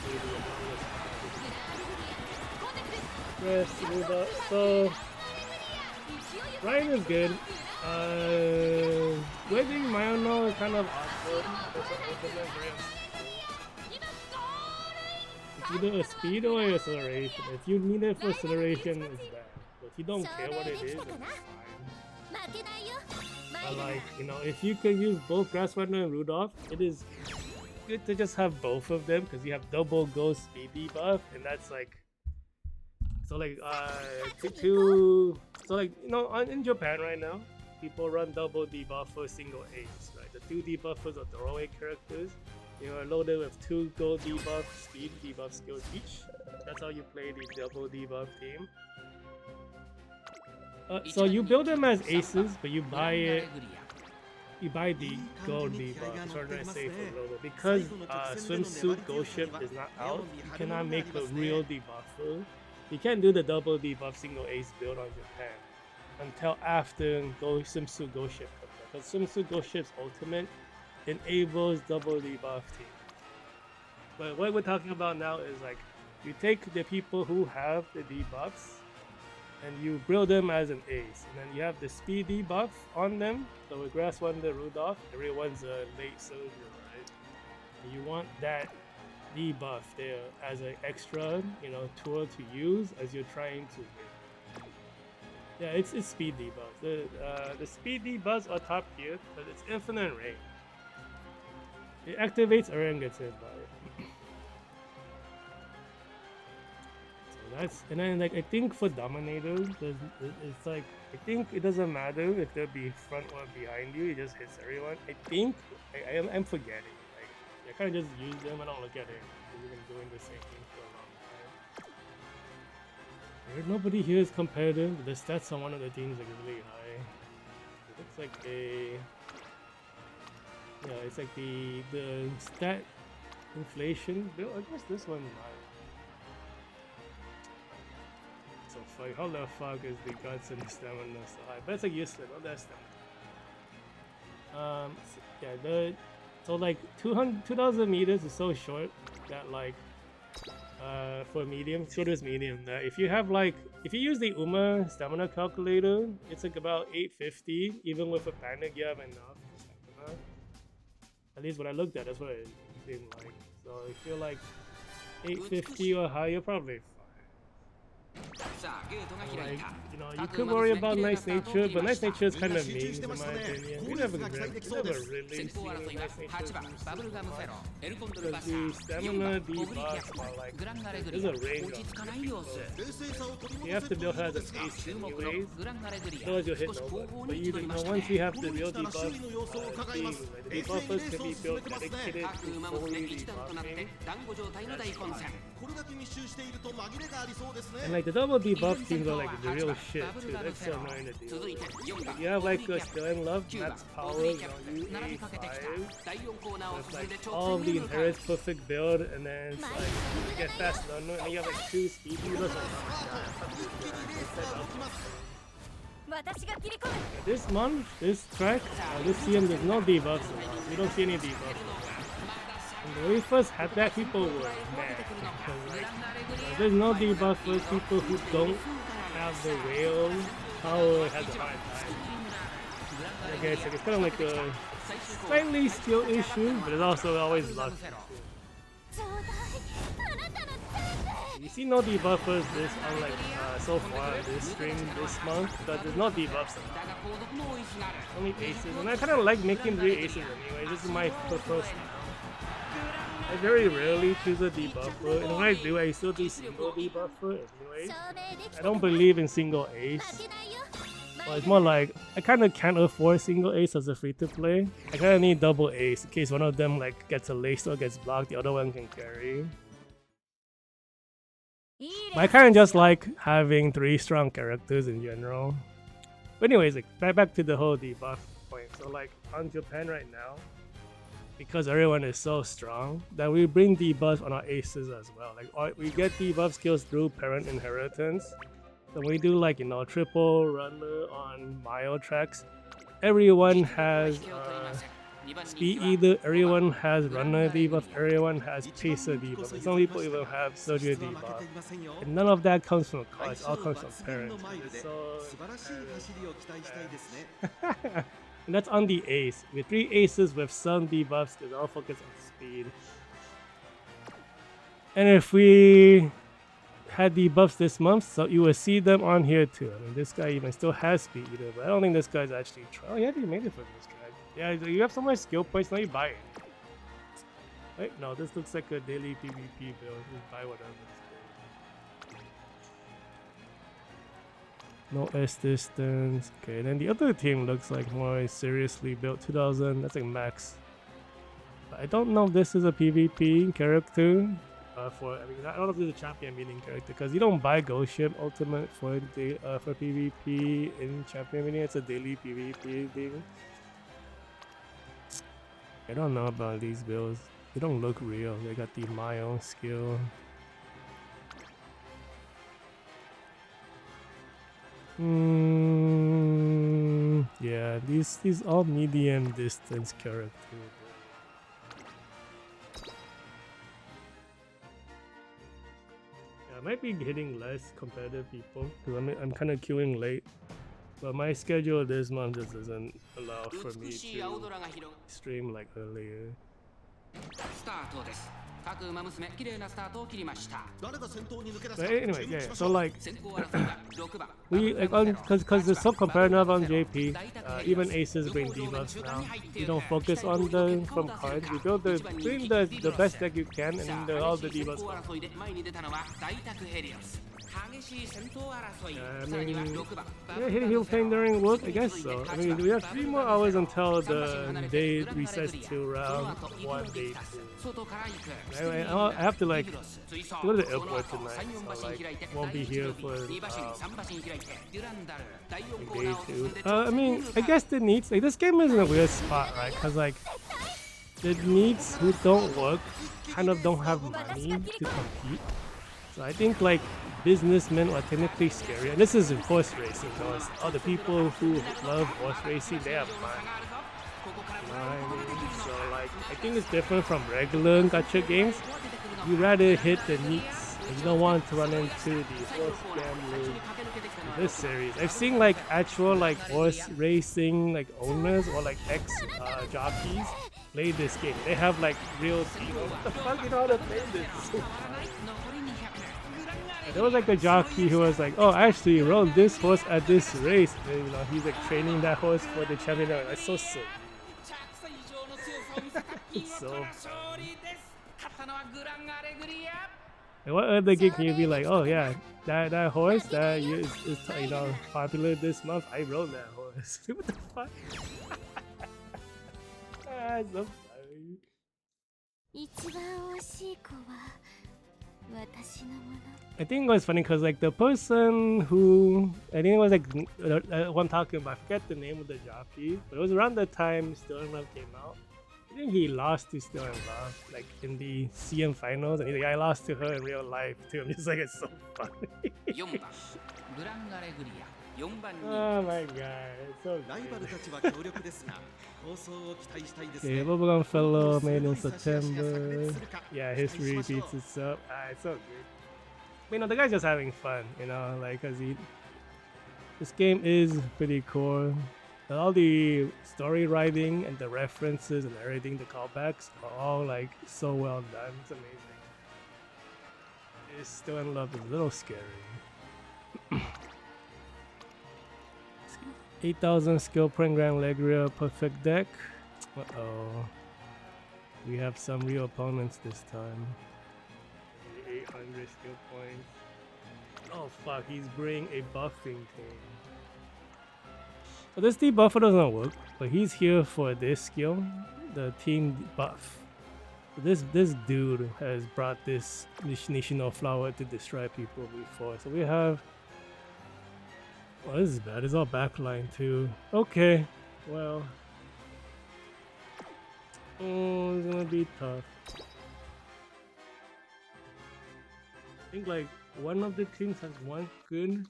So Ryan is good. Wedging Mayano is kind of awkward. It's either a speed or an acceleration. If you need it for acceleration, it's bad. But if you don't care what it is, it's fine. But like, if you can use both Grasswender and Rudolph, it is good to just have both of them because you have double ghost speed debuff, and that's like so like so like you know in Japan right now, people run double debuff for single ace, right? The 2 debuffers are throwaway characters. You are loaded with 2 gold debuff speed debuff skills each. That's how you play the double debuff team. So you build them as aces, but you buy it. You buy the gold debuff. That's what I'm trying to say for Lodo. Because swimsuit ghost ship is not out, you cannot make a real debuffer. You can't do the double debuff single ace build on Japan until after swimsuit ghost ship comes out. Because swimsuit ghost ship's ultimate enables double debuff team. But what we're talking about now is like you take the people who have the debuffs and you build them as an ace, and then you have the speed debuff on them. So with Grass Wonder Rudolph, everyone's a late soldier, right? And you want that debuff there as an extra, you know, tool to use as you're trying to win. Yeah, it's speed debuffs. The speed debuffs are top tier because it's infinite range. It activates, everyone gets hit by it. And then like I think for Dominators, it's like I think it doesn't matter if they'll be front or behind you, it just hits everyone. I think I'm forgetting. Like I kind of just use them. I don't look at it. We've been doing the same thing for a long time. Nobody here is competitive. The stats on one of the teams like really high. It looks like it's like the stat inflation build. I guess this one's high. So fuck, how the fuck is the guts and the stamina so high? But it's like useless, not that stamina. So like 2,000 meters is so short that like for medium, shortest medium, that if you use the UMA stamina calculator, it's like about 850. Even with a panic, you have enough stamina. At least when I looked at, that's what it seemed like. So if you're like 850 or higher, probably. Like, you know, you could worry about nice nature, but nice nature is kind of mean in my opinion. We never really see nice nature because the stamina debuffs are like, there's a range of them. You have to build her as an ace anyways, otherwise you'll hit nobody. But you know, once you have the real debuff team, the debuffers can be built dedicated to fully debuffing. And like the double debuff teams are like the real shit too. That's so annoying to deal with. You have like Still in Love, max power, you know, UA5 with like all of the inherits perfect build, and then it's like you get fast learner, and you have like 2 speed debuffs. This month, this track, this CM, there's no debuffs. We don't see any debuffs. When we first had that, people were mad because like, there's no debuff for people who don't have the whale power has a hard time. I guess it's kind of like a slightly skill issue, but it's also always luck issue. You see no debuffers this unlike so far this stream this month, but there's no debuffs at all. Only aces, and I kind of like making 3 aces anyway. This is my preferred style. I very rarely choose a debuffer, and when I do, I still do single debuffer anyway. I don't believe in single ace. Well, it's more like, I kind of can't afford single ace as a free-to-play. I kind of need double ace in case one of them like gets a lace or gets blocked, the other one can carry. But I kind of just like having 3 strong characters in general. But anyways, like, back to the whole debuff point. So like, on Japan right now, because everyone is so strong, that we bring debuffs on our aces as well. Like we get debuff skills through parent inheritance. So we do like, you know, triple runner on mile tracks. Everyone has speed either, everyone has runner debuff, everyone has pacer debuff. Some people even have soldier debuff. And none of that comes from cards, it all comes from parent. So, and that's on the ace. With 3 aces with some debuffs, because all focus on speed. And if we had debuffs this month, so you will see them on here too. I mean, this guy even still has speed either, but I don't think this guy's actually trying. Oh, yeah, he made it for this guy. Yeah, you have so much skill points, now you buy it. Wait, no, this looks like a daily PvP build. Just buy whatever. No S distance. Okay, then the other team looks like more seriously built. 2000, that's like max. But I don't know if this is a PvP character. I don't know if this is a champion meeting character because you don't buy Ghost Ship Ultimate for PvP in champion meeting. It's a daily PvP thing. I don't know about these builds. They don't look real. They got the my own skill. Yeah, these all medium distance characters. I might be hitting less competitive people because I'm kind of queuing late, but my schedule this month just doesn't allow for me to stream like earlier. But anyway, yeah. So like, we because it's so competitive on JP. Even aces bring debuffs now. You don't focus on the from cards. You build bring the best deck you can, and all the debuffs. I mean, yeah, he'll playing during work, I guess so. I mean, we have 3 more hours until the day resets to round 1, day 2. Anyway, I have to like go to the airport tonight, so like won't be here for day 2. I mean, I guess the needs, like this game is in a weird spot, right? Cause like the needs who don't work kind of don't have money to compete. So I think like businessmen are technically scary, and this is horse racing. So all the people who love horse racing, they have money. You know what I mean? So like I think it's different from regular gacha games. You rather hit the needs. You don't want to run into the horse gambling in this series. I've seen like actual like horse racing like owners or like ex jockeys play this game. They have like real people. What the fuck, you know how to play this? There was like a jockey who was like, oh, actually, he rode this horse at this race. And, you know, he's like training that horse for the championship. That's so sick. It's so funny. And what other game can you be like, oh yeah, that horse that is you know popular this month? I rode that horse. What the fuck? That's so funny. I think it was funny because like the person who I think it was like one talking about, I forget the name of the jockey, but it was around the time Still in Love came out. I think he lost to Still in Love, like in the CM finals, and he's like, I lost to her in real life too. I'm just like, it's so funny. Oh my god, it's so good. Yeah, Bubblegum Fellow made in September. Yeah, history repeats itself. It's so good. You know, the guy's just having fun, you know, like, cause this game is pretty cool. And all the story writing and the references and everything, the callbacks are all like so well done. It's amazing. It's Still in Love is a little scary. 8,000 skill point Gran Alegria perfect deck. Uh-oh. We have some real opponents this time. 800 skill points. Oh fuck, he's bringing a buffing team. So this debuffer doesn't work, but he's here for this skill, the team buff. So this dude has brought this Nishino flower to destroy people before. So we have... Oh, this is bad. It's all backline too. Okay, well... Oh, it's gonna be tough. I think like one of the teams has one good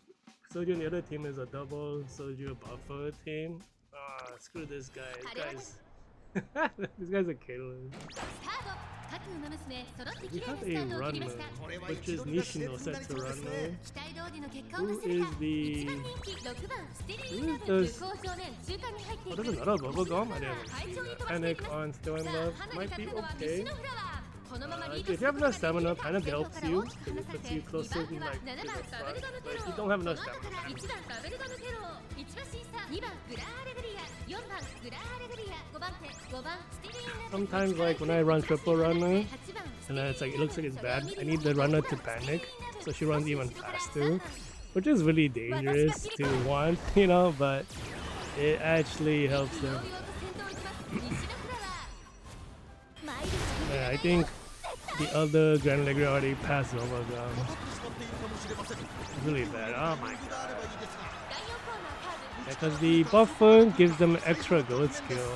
Soju and the other team is a double Soju buffer team. Ah, screw this guy. This guy's a killer. We have a runner, which is Nishino set to runner. Who is the... Oh, there's another Bubblegum? I didn't see that. Panic on Still in Love. Might be okay. If you have enough stamina, kind of helps you. It puts you closer to like to the front. But if you don't have enough stamina, sometimes like when I run triple runner, and then it's like it looks like it's bad, I need the runner to panic, so she runs even faster, which is really dangerous to want, you know, but it actually helps them. Yeah, I think the other Gran Alegria already passed over them. It's really bad. Oh my god. Because the buffer gives them extra gold skill.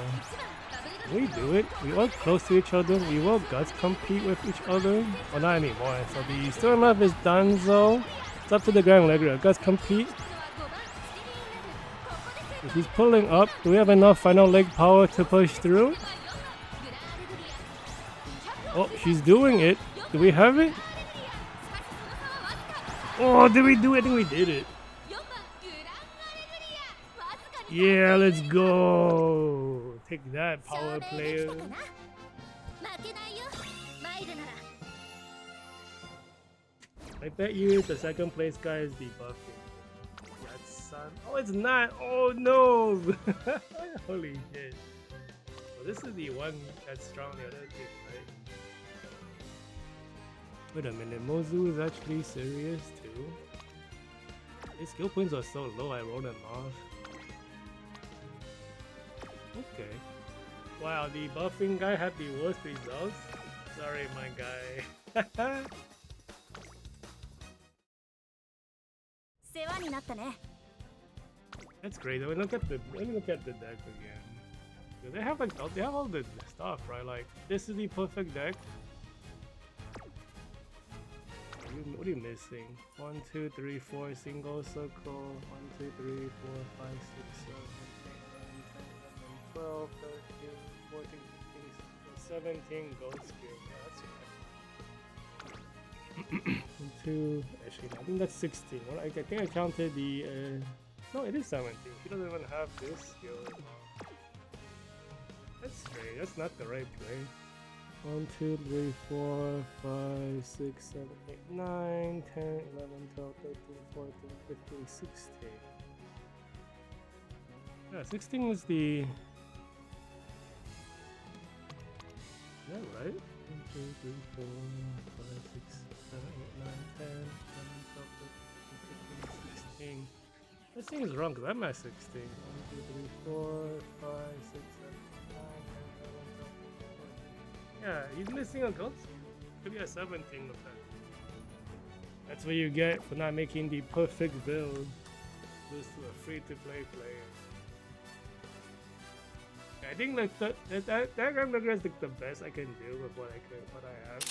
We do it. We work close to each other. We will guts compete with each other. Well, not anymore. So the Storm Love is done, so it's up to the Gran Alegria. Guts compete. If he's pulling up, do we have enough final leg power to push through? Oh, she's doing it. Do we have it? Oh, did we do it? I think we did it. Yeah, let's go. Take that, power player. I bet you the second place guy is debuffing. That's son. Oh, it's not. Oh no. Holy shit. Well, this is the one that's strong. The other two, right? Wait a minute. Mozu is actually serious too. His skill points are so low. I rolled them off. Okay. Wow, the buffing guy had the worst results. Sorry, my guy. That's great. Let me look at the deck again. They have like they have all the stuff, right? Like this is the perfect deck. What are you missing? 1, 2, 3, 4 single circle. 1, 2, 3, 4, 5, 6, 7, 8, 9, 10, 11, 12, 13, 14, 15, 17 gold skill. Yeah, that's right. 1, 2, actually, I think that's 16. Well, I think I counted the. No, it is 17. He doesn't even have this skill. That's straight. That's not the right play. 1, 2, 3, 4, 5, 6, 7, 8, 9, 10, 11, 12, 13, 14, 15, 16. Yeah, 16 is the. Is that right? 1, 2, 3, 4, 5, 6, 7, 8, 9, 10, 11, 12, 13, 15, 16. That seems wrong because I'm at 16. 1, 2, 3, 4, 5, 6, 7, 8, 9, 10, 11, 12, 13, 14. Yeah, he's missing a gold skill. Could be a 17 of that. That's what you get for not making the perfect build. Lose to a free-to-play player. I think like that Gran Alegria is like the best I can do with what I have.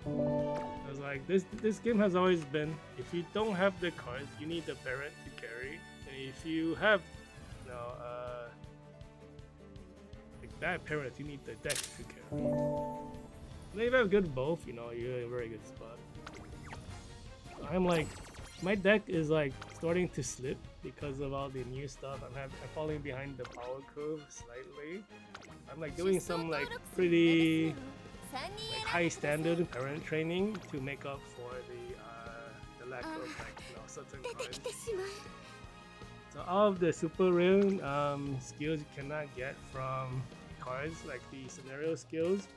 Because like this game has always been, if you don't have the cards, you need the parent to carry. And if you have, you know, like bad parents, you need the deck to carry. And if you have good both, you know, you're in a very good spot. I'm like, my deck is like starting to slip because of all the new stuff. I'm falling behind the power curve slightly. I'm like doing some like pretty like high standard parent training to make up for the lack of like, you know, certain cards. So all of the super rare skills you cannot get from cards, like the scenario skills.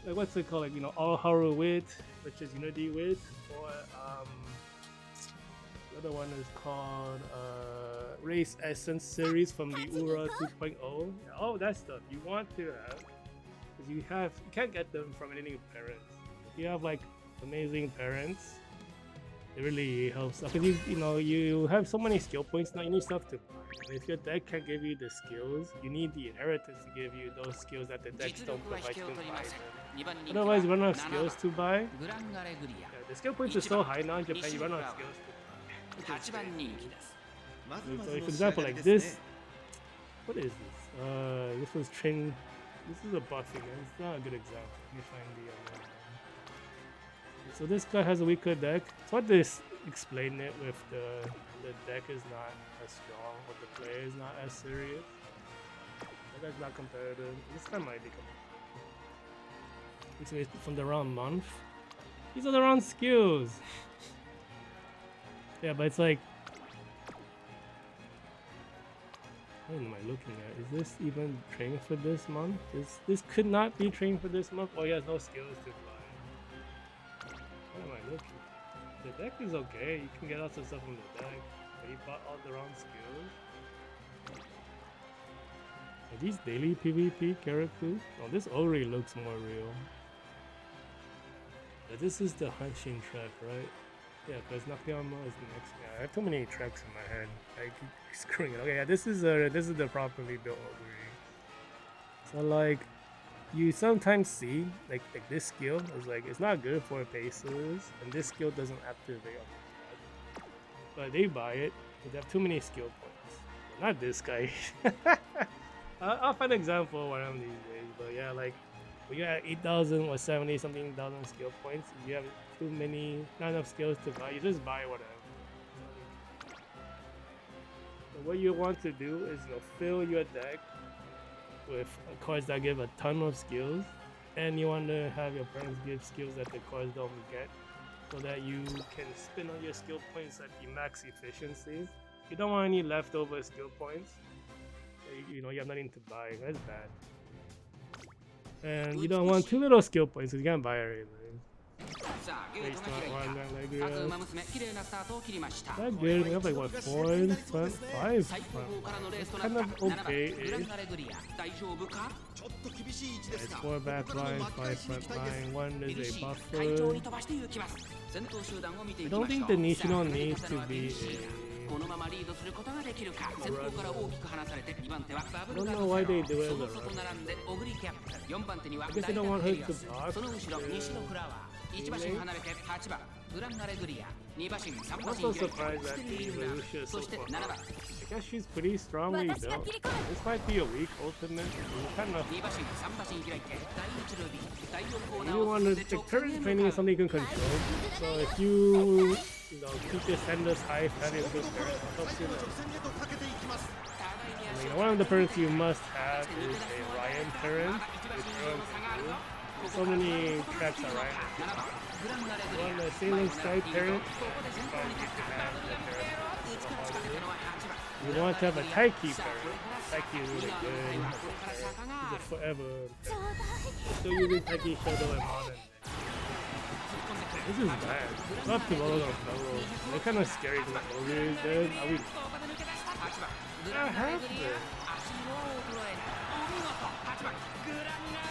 Like what's it called? Like, you know, all horror wit, which is unity wit, or the other one is called Race Essence series from the Ura 2.0. Yeah, all that stuff you want to have, because you can't get them from any parents. If you have like amazing parents, it really helps. Because you have so many skill points now, you need stuff to buy. And if your deck can't give you the skills, you need the inheritance to give you those skills that the decks don't provide. You can buy them. Otherwise, you run out of skills to buy. Yeah, the skill points are so high now in Japan, you run out of skills to buy. So, for example, like this. What is this? This was train. This is a buffing. It's not a good example. Let me find the other one. So this guy has a weaker deck. So what this explain it with the deck is not as strong, or the player is not as serious. The deck's not competitive. This guy might be competitive. It's from the wrong month. These are the wrong skills. Yeah, but it's like, what am I looking at? Is this even trained for this month? This could not be trained for this month. Oh, he has no skills to buy. What am I looking at? The deck is okay. You can get lots of stuff from the deck. But he bought all the wrong skills. Are these daily PvP characters? Oh, this already looks more real. But this is the Hanshin track, right? Yeah, because Nakayama is next. Yeah, I have too many tracks in my head. I keep screwing it. Okay, yeah, this is the properly built ogre. So like, you sometimes see like this skill is like it's not good for paces, and this skill doesn't activate on the card. But they buy it. They have too many skill points. Well, not this guy. I'll find an example one of these days. But yeah, like when you have 8,000 or 70 something thousand skill points, you have too many, not enough skills to buy. You just buy whatever. So what you want to do is fill your deck with cards that give a ton of skills, and you want to have your friends give skills that the cards don't get, so that you can spin on your skill points at the max efficiency. You don't want any leftover skill points. You have nothing to buy. That's bad. And you don't want too little skill points because you can't buy everything. Based on Gran Alegria. That good. We have like what, 4 in front, 5 in front. It's kind of okay-ish. It's 4 back line, 5 front line, 1 is a buffer. I don't think the Nishino needs to be a... I don't know why they do it as a run. I guess they don't want her to block. I'm also surprised that Lucia is so far. I guess she's pretty strongly built. This might be a weak ultimate. Kind of. You want to, the current training is something you can control. So if you keep your senders high, having a good turn, helps you one of the perks you must have is a Ryan turn. So many tracks are Ryan. You want a Sailing Sky turn. You want to have a Taiki turn. Taiki is really good. He's a forever. Still using Taiki Shadow and Modern. This is bad. Up to Bubblegum Fellow. They're kind of scary to the ogre is dead. Are we... I have this.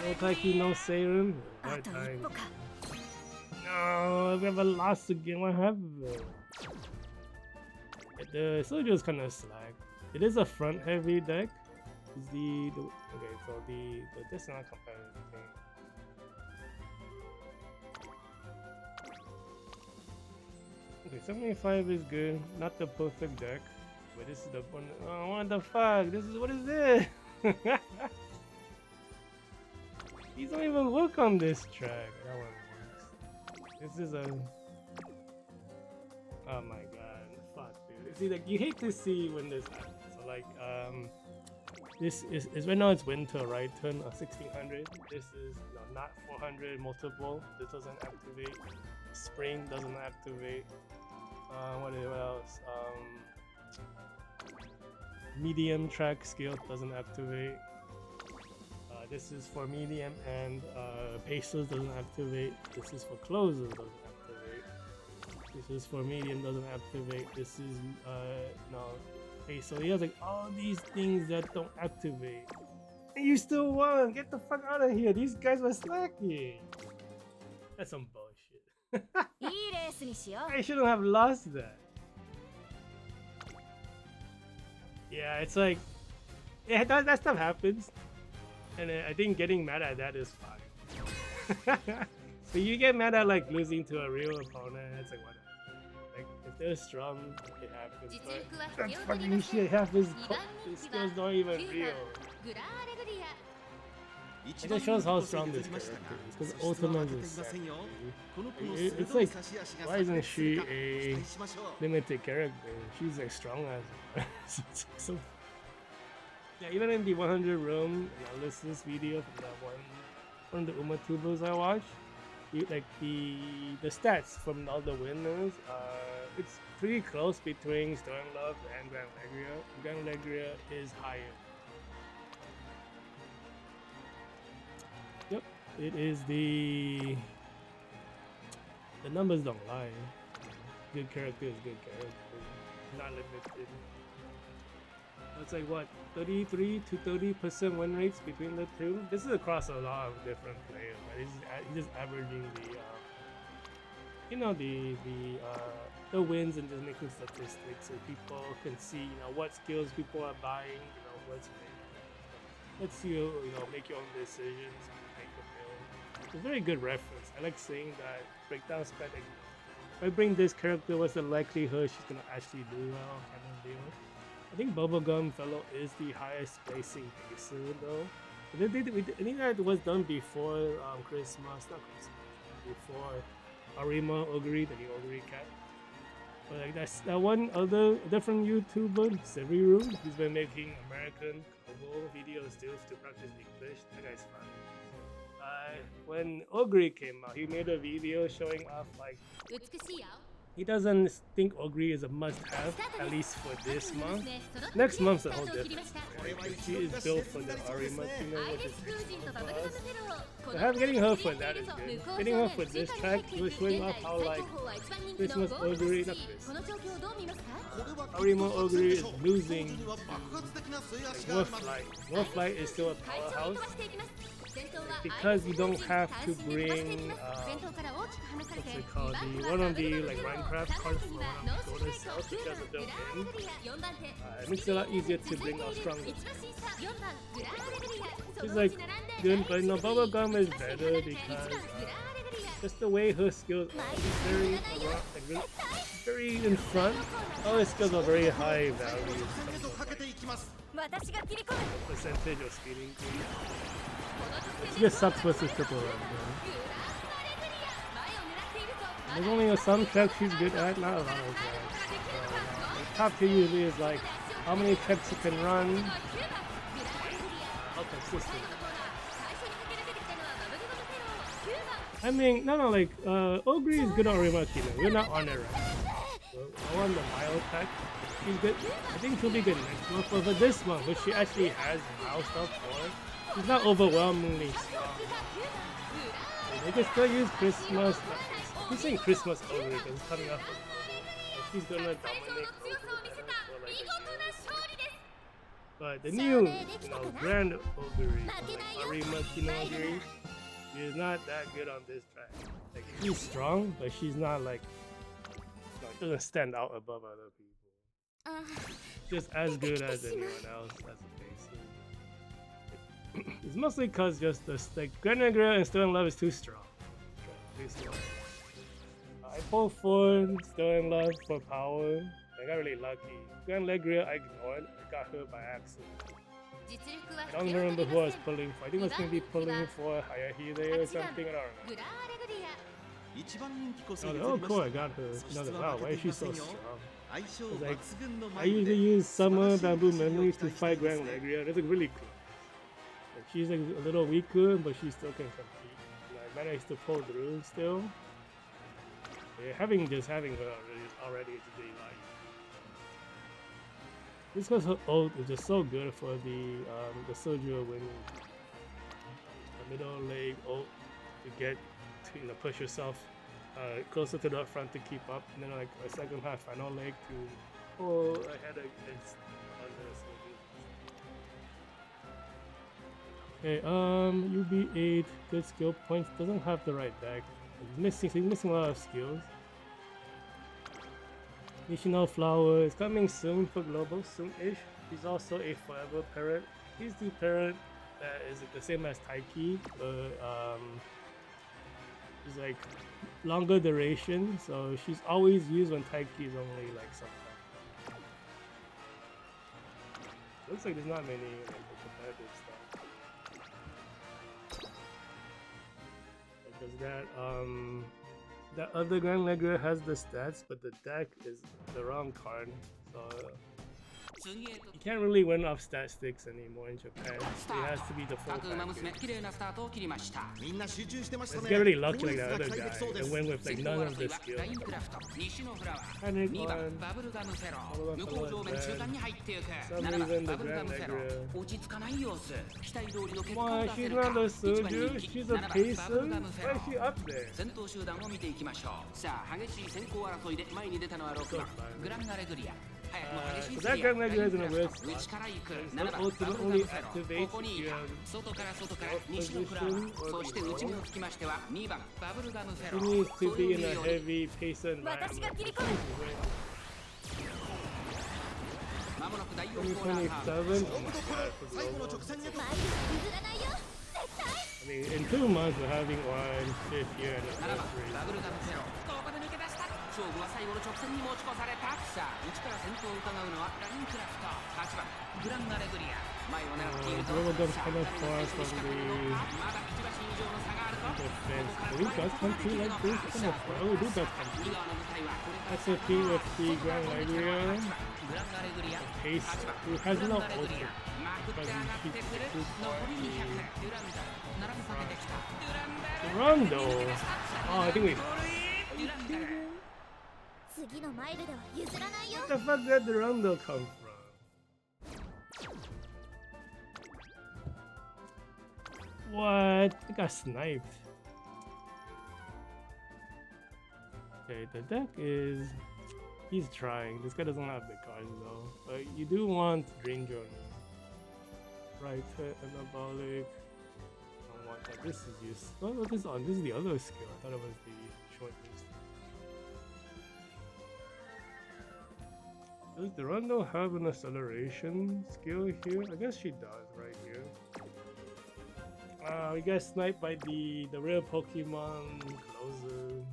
No Taiki, no Serum. Hard time. No, we have a lost again. What happened? The soldier is kind of slack. It is a front heavy deck. Is okay, so this is not competitive thing. Okay, 75 is good. Not the perfect deck, but this is the one. Oh, what the fuck? What is this? These don't even work on this track. That one works. This is a. Oh my god! Fuck, dude. See, like you hate to see when this happens. So like, this is right now it's winter, right? Turn 1600. This is not 400 multiple. This doesn't activate. Spring doesn't activate. What else? Medium track skill doesn't activate. This is for medium, and Pacers doesn't activate. This is for closers, doesn't activate. This is for medium, doesn't activate. This is no. Okay, so he has like all these things that don't activate, and you still won. Get the fuck out of here! These guys were slacking. That's some bullshit. I shouldn't have lost that. Yeah, it's like, yeah, that stuff happens. And I think getting mad at that is fine. So you get mad at like losing to a real opponent, it's like whatever. Like if they're strong, it happens. But that's fucking shit. Half his skills not even real. It just shows how strong this character is, because ultimate is second. It's like, why isn't she a limited character? She's like strong as so. Yeah, even in the 100 room analysis video from that one one of the UmaTubers I watch. Like the stats from all the winners, it's pretty close between Sterling Love and Gran Alegria. Gran Alegria is higher. Yep, it is the numbers don't lie. Good character is good character, not limited. It's like what, 33 to 30% win rates between the two. This is across a lot of different players, but he's just averaging the, you know, the wins and just making statistics so people can see, you know, what skills people are buying, you know, what's lets you, you know, make your own decisions and make a build. It's a very good reference. I like seeing that breakdown spec. Like, if I bring this character, what's the likelihood she's gonna actually do well, kind of deal. I think Bubblegum Fellow is the highest placing pacer though. I think that was done before Christmas, not Christmas, before Arima Ogre, the new Ogre cat. But like that's that one other different YouTuber, Seviru, he's been making American cover videos too to practice English. That guy's fun. When Ogre came out, he made a video showing off like he doesn't think Ogre is a must-have, at least for this month. Next month's a whole different story. She is built for the Arima Kino, which is for us. So getting her for that is good. Getting her for this track, he was showing off how like Christmas Ogre, not Christmas. Arima Ogre is losing like, Warflight is still a powerhouse. Because you don't have to bring what's it called, one of the like Minecraft cards for Dota cells because of built in. It makes it a lot easier to bring out stronger. She's like good, but no, Bubblegum is better because just the way her skills are, she's very in front. All her skills are very high value. Percentage of speed increase. It just sucks versus triple run. There's only some tracks she's good at, not a lot of tracks. The top tier usually is like how many tracks you can run, how consistent. I mean, no, like Ogre is good on Rimakina. We're not on it right now. I want the Mile pack. She's good. I think she'll be good next month, but for this month, which she actually has Mile stuff for. She's not overwhelmingly strong. They can still use Christmas. I'm saying Christmas Ogre because it's coming up. She's gonna dominate Ogre for like a year. But the new, you know, Grand Ogre, like Arima Kino Ogre, is not that good on this track. Like she's strong, but she's not like, it doesn't stand out above other people. Just as good as anyone else as a basic. It's mostly because just this, like Gran Alegria and Sterling Love is too strong. I pulled for Sterling Love for power. I got really lucky. Gran Alegria I ignored. I got hurt by accident. I don't remember who I was pulling for. I think I was going to be pulling for Hayahide or something. I don't know. Oh, cool! I got her. Wow, why is she so strong? Like, I usually use Summer Bamboo Memory to fight Gran Alegria. That's like really cool. Like, she's like a little weaker, but she still can compete. And I managed to pull through still. Yeah, having her already is really like. This because her ult is just so good for the Soju winning. The middle leg ult to get to, you know, push yourself closer to the front to keep up, and then like a second half final leg to pull ahead against the Soju. Okay, UB8, good skill points, doesn't have the right deck. He's missing a lot of skills. National Flower is coming soon for global, soon-ish. He's also a forever parrot. He's the parrot that is the same as Taiki, but he's like longer duration, so she's always used when Taiki is only like sometimes. Looks like there's not many like competitive stuff. Because that other Gran Alegria has the stats, but the deck is the wrong card. So You can't really win off stat sticks anymore in Japan. It has to be the full 各馬娘 package. 綺麗なスタートを切りました みんな集中してました Let's ね get really lucky ノイ like ズ that が other 開 guy できそうで and す win with like 先頭 none of 争い the は skill. ラインクラフト西のフラワー Panic 2番 on. バブルガムフェロ Bubblegum ー向こう上面中間に入っていく Some 7番 reason the バブルガ Gran ムフェロ Alegria. ー落ち着かない様子期待通りの結果を Why 出せ she's るか not a 1番 soldier? 人気 She's 7 a 番 pacer? バブルガムフェ Why ロ is she ー up there? 先頭集団を見ていきましょうさあ激しい先行争いで前に出たのは6番グランアレグリア早くも激しい So 競 that り Gran 合い Alegria is in a ライン weird クラフト spot. 内から行く His 7番バ ultimate ブルガ only ムフェロー activates ここにい if た you have 外から off 西のフラワ position ー or そして内目をつきましては2番バブルガムフェ She ロ needs ー to それを be 見 in る a ように heavy pacer environment. まもなく第4コーナーカーブ 2027? 勝負どころ最後の直線へと I mean, in 2 months we're having one fifth year 7番 anniversary. バブルガムフェローここで抜け出した勝負は最後の直線に持ち越されたさあ内から先頭を伺うのはラインクラフト8番グランアレグリア前を狙っていると Bubblegum さあ Fellow 誰が far 最初 from に仕掛けるの the かまだ1馬身以上の差があると defense. Can we dust country like this? Come on, bro. Do dust 右 country. 側の舞台はこれから SFP with the Gran Alegria. グランアレグリア Pace. 8番 Who has グ enough ランアレグリア ultimate? まくって上がってくる残り200デュランダル並びかけてきたデュランダル Durandal. Oh, I think we. デュランダル Where the fuck did Durandal come from? What? I got sniped. Okay, the deck is. He's trying. This guy doesn't have the cards though. But you do want Drain Journal. Right hit, anabolic. Don't want that. This is used. Oh, what is on? This is the other skill. I thought it was the short list. Does Durandal have an acceleration skill here? I guess she does right here. We got sniped by the rare Pokemon closer.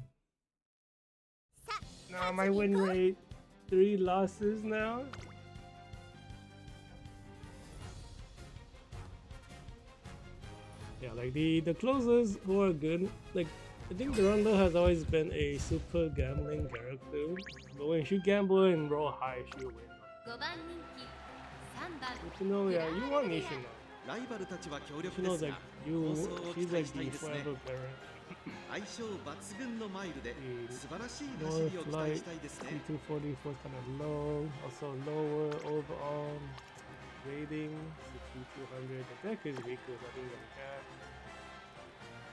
Nah, my win rate 3 losses now. Yeah, like the closers who are good. Like I think Durandal has always been a super gambling character, but when she gamble and roll high, she'll win. 5番人気3番 But you know, yeah, you want Nishino. ライバルたちは強力 She で knows す like が you, 構想を期 she's 待 like したい the ですね forever parent. 相性抜群のマイルで素晴らしい走 North りを期 Light 待したいですね T244 is kind of low, also lower overall rating 6200. The deck is weaker, so I think I'm capped.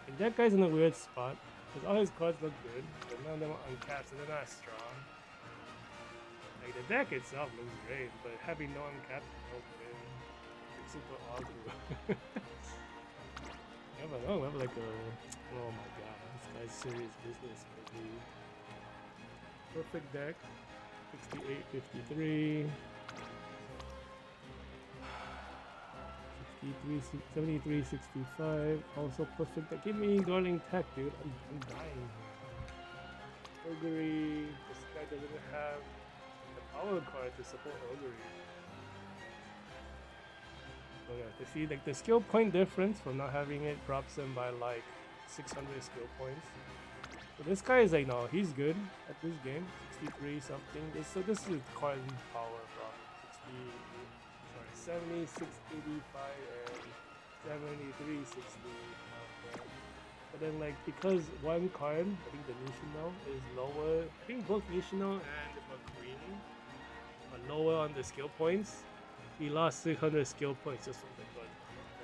And that guy's in a weird spot because all his cards look good, but none of them are uncapped, so they're not strong. Like the deck itself looks great, but having no uncapped is no good. It's super awkward. I have like a. Oh my god, this guy's serious business, baby. Perfect deck. 68, 53. 63, 73, 65. Also perfect deck. Give me Darling Tech, dude. I'm dying here. Ogre. This guy doesn't have the power card to support Ogre. So yeah, to see like the skill point difference from not having it drops him by like 600 skill points. So this guy is like, no, he's good at this game. 63 something. So this is card power drop. 70, 685 and 73, 60. But then like because one card, I think the Nishino is lower. I think both Nishino and McQueen are lower on the skill points. He lost 600 skill points just from the card.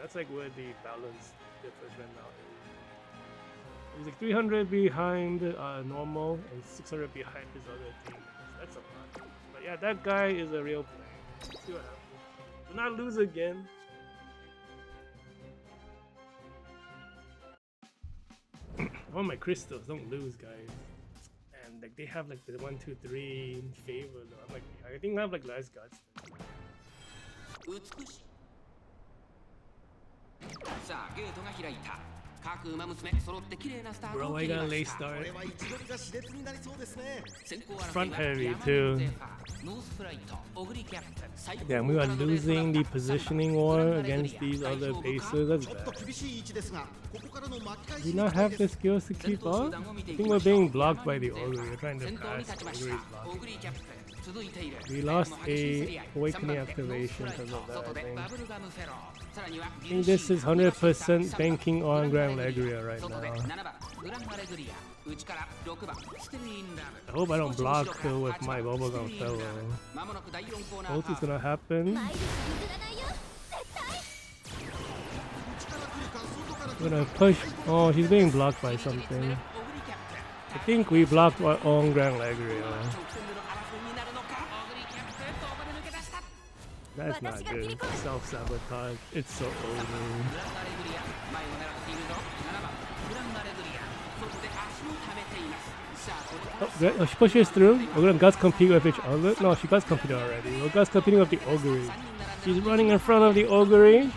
That's like where the balance differs right now is. He's like 300 behind normal and 600 behind his other team. That's a lot. But yeah, that guy is a real player. Let's see what happens. Do not lose again. I want my crystals, don't lose, guys. And like they have like the 1, 2, 3 in favor though. I'm like, I think I have like less guts. 美しいさあゲートが開いた各馬娘揃って綺麗なスタート Bro, を I 切り got ま a late した こ start. れは位置取りが熾烈になりそうですね先行争いは Front heavy 山 too. のゼファーノースフライトオグリキャプテン最高 Damn, we are からのレースとなった losing the positioning war against these 大 other 丈夫か pacers. That's ちょっと bad. 厳しい位置ですがここからの巻き返 Do し you に not 期待 have で the す skills to 先 keep 頭集 up? 団を見て I い think き we're ましょう being blocked by the 山の ogre. ゼファ You're trying to 先頭に pass 立ちま ogre's した block. オグリキャプテン We lost a awakening activation because of that, I think. I think this is 100% banking on Gran Alegria right now. I hope I don't block her with my Bubblegum Fellow. Ult is gonna happen. I'm gonna push. Oh, she's being blocked by something. I think we blocked our own Gran Alegria. That's not good. Self-sabotage. It's so over. Oh, good. Oh, she pushes through. We're gonna guts compete with each other. No, she guts competed already. We're guts competing with the Ogre. She's running in front of the Ogre.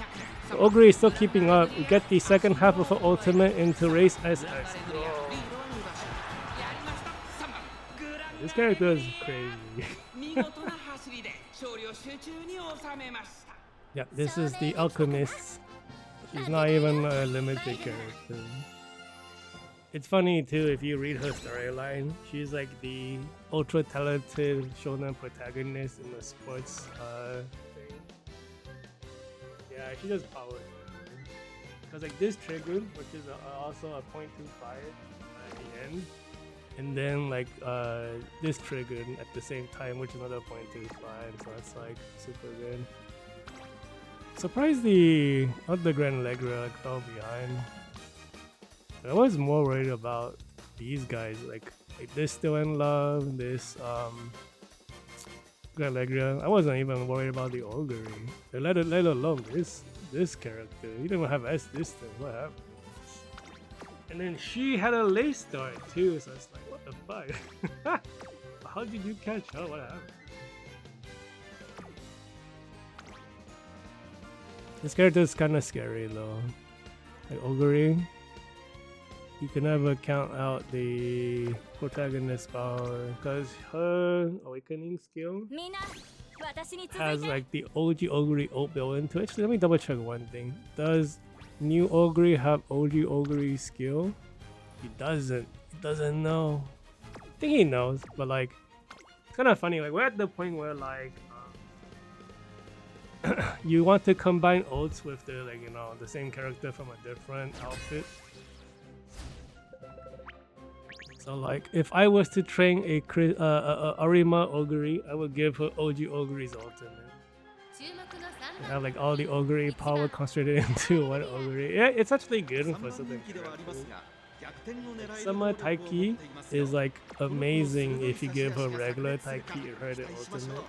The Ogre is still keeping up. We get the second half of her ultimate into race SS. This character is crazy. Yeah, this is the Alchemist. She's not even a limited character. It's funny too if you read her storyline. She's like the ultra talented shonen protagonist in the sports thing. Yeah, she does power. Because like this trigger, which is also a 0.25 at the end. And then like this triggered at the same time, which is another 0.25, so that's like super good. Surprised the other Gran Alegria like fell behind. I was more worried about these guys, like this still in love, this Gran Alegria. I wasn't even worried about the Ogre. Let alone this character. He didn't even have S distance. What happened? And then she had a late start too, so it's like, what the fuck? How did you catch her? What happened? This character is kind of scary though. Like Ogre, you can never count out the protagonist power because her awakening skill has like the OG Ogre ult built into it. Actually, let me double check one thing. Does new Ogre have OG Ogre skill? He doesn't. He doesn't know. I think he knows, but like, it's kind of funny. Like we're at the point where like you want to combine ults with the like the same character from a different outfit. So like, if I was to train a Arima Ogre, I would give her OG Ogre's ultimate. I have like all the Ogre power concentrated into one Ogre. Yeah, it's actually good for something. Summer Taiki is like amazing if you give her regular Taiki or her the ultimate.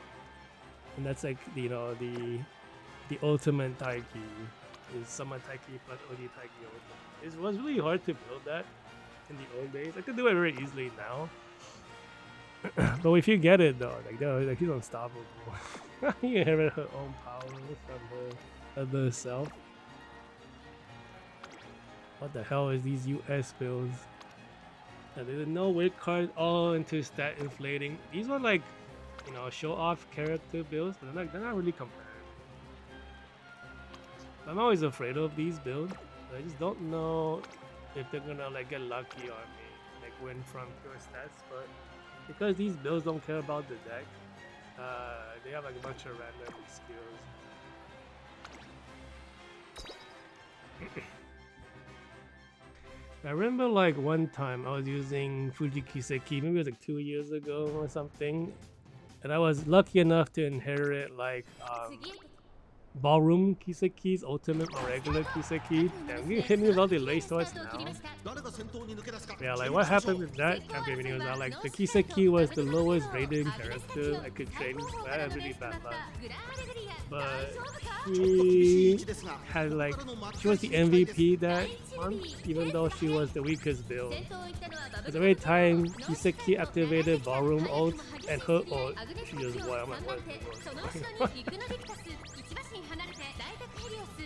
And that's like the ultimate Taiki is Summer Taiki plus OG Taiki ultimate. It was really hard to build that in the old days. I could do it very easily now. But if you get it though, like he's unstoppable. You inherit her own power from her other self. What the hell is these US builds? Yeah, there's no weird cards all into stat inflating. These were like, show off character builds, but they're not really competitive. I'm always afraid of these builds. I just don't know if they're gonna like get lucky on me, like win from pure stats. But because these builds don't care about the deck, they have like a bunch of random skills. I remember like one time I was using Fuji Kiseki, maybe it was like 2 years ago or something, and I was lucky enough to inherit like Ballroom Kiseki's ultimate or regular Kiseki. Damn, you hit me with all the late starts now. Yeah, like what happened with that campaign video is that like the Kiseki was the lowest rated character I could train. I had really bad luck. But she had like, she was the MVP that month, even though she was the weakest build. At the very time Kiseki activated Ballroom ult and her ult, she just won. I'm like, what is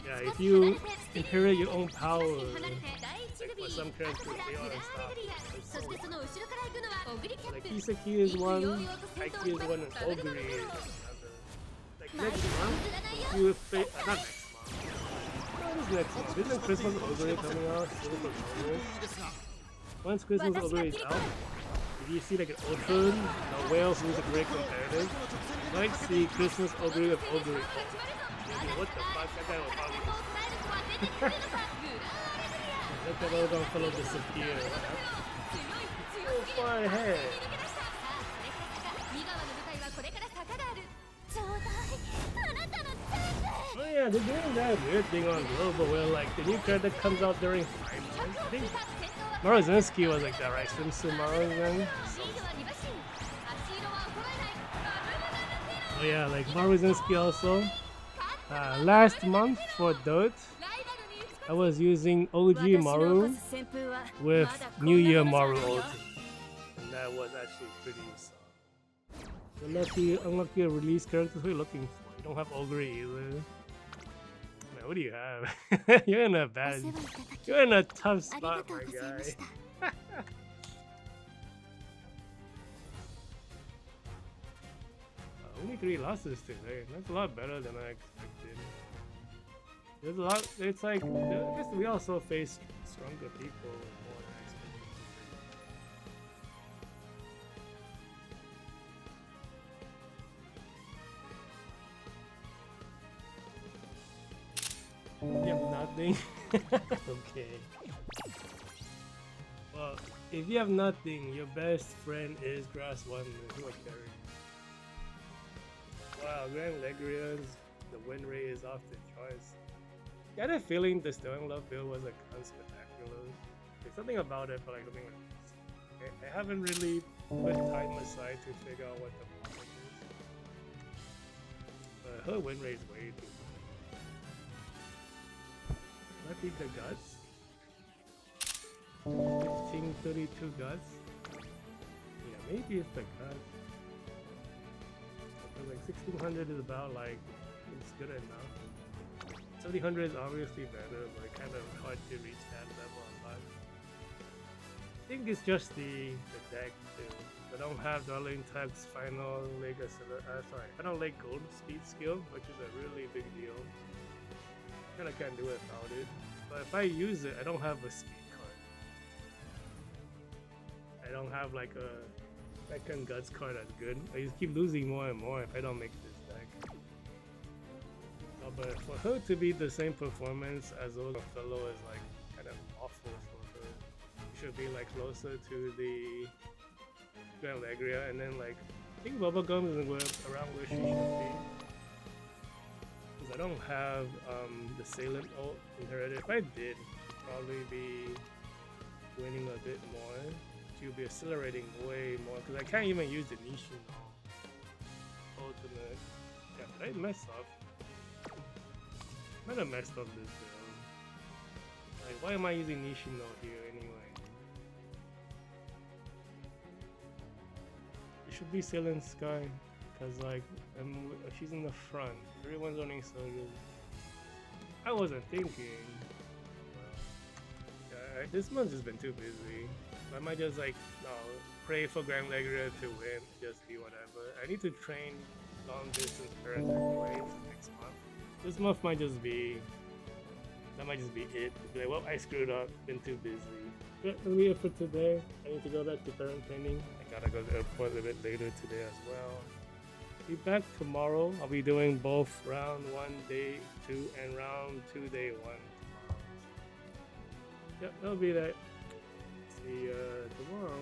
yeah, if you inherit your own power, like for some characters, they are unstoppable. Like Kiseki is one, Taiki is one, and Ogre is another. Like next month, you face not next month. What is next month? Isn't Christmas Ogre coming out? Once Christmas Ogre is out, you see like an Ultron, a whale who's a great competitive, like see Christmas Ogre of Ogre. What the fuck? That guy will probably just let that Bubblegum Fellow disappear. So far ahead. Oh yeah, they're doing that weird thing on Global where like the new card that comes out during 5 months. I think Morozinski was like that, right? Swimsuit Morozen. Oh yeah, like Morozinski also. Last month for Dirt, I was using OG Maru with New Year Maru ulti. And that was actually pretty solid. Unlucky release characters, what are you looking for? You don't have Ogre either. Man, what do you have? You're in a tough spot, my guy. Only 3 losses today. That's a lot better than I expected. There's a lot. It's like I guess we also face stronger people more than I expected. You have nothing. Okay. Well, if you have nothing, your best friend is Grass One. Who will carry? Wow, Gran Alegria's the win rate is off the charts. I had a feeling the Sterling Love build was like unspectacular. There's something about it, but like I haven't really put time aside to figure out what the problem is. But her win rate is way too high. I think the guts. 1532 guts. Yeah, maybe it's the guts. Like 1600 is about like it's good enough. 1700 is obviously better, but kind of hard to reach that level a lot. I think it's just the deck too. I don't have Darling Tug's final leg final leg gold speed skill, which is a really big deal. Kinda can't do it without it. But if I use it, I don't have a speed card. I don't have like a second guts card that's good. I just keep losing more and more if I don't make this deck. Oh, but for her to be the same performance as Bubblegum Fellow is like kind of awful for her. She should be like closer to the Gran Alegria, and then like I think Bubblegum is around where she should be. Because I don't have the Salem ult inherited. If I did, I'd probably be winning a bit more. She'll be accelerating way more because I can't even use the Nishin ultimate. Yeah, did I mess up? I might have messed up this build. Like, why am I using Nishino here anyway? It should be Sailing Sky because like she's in the front. Everyone's running soldiers. I wasn't thinking. Well, this month's just been too busy. I might just like pray for Gran Alegria to win, just be whatever. I need to train long distance parents anyways next month. This month might just be it. Be like, well, I screwed up, been too busy. But that'll be it for today. I need to go back to parent training. I gotta go to the airport a bit later today as well. Be back tomorrow. I'll be doing both round 1 day 2 and round 2 day 1 tomorrow. Yep, that'll be that. See you tomorrow.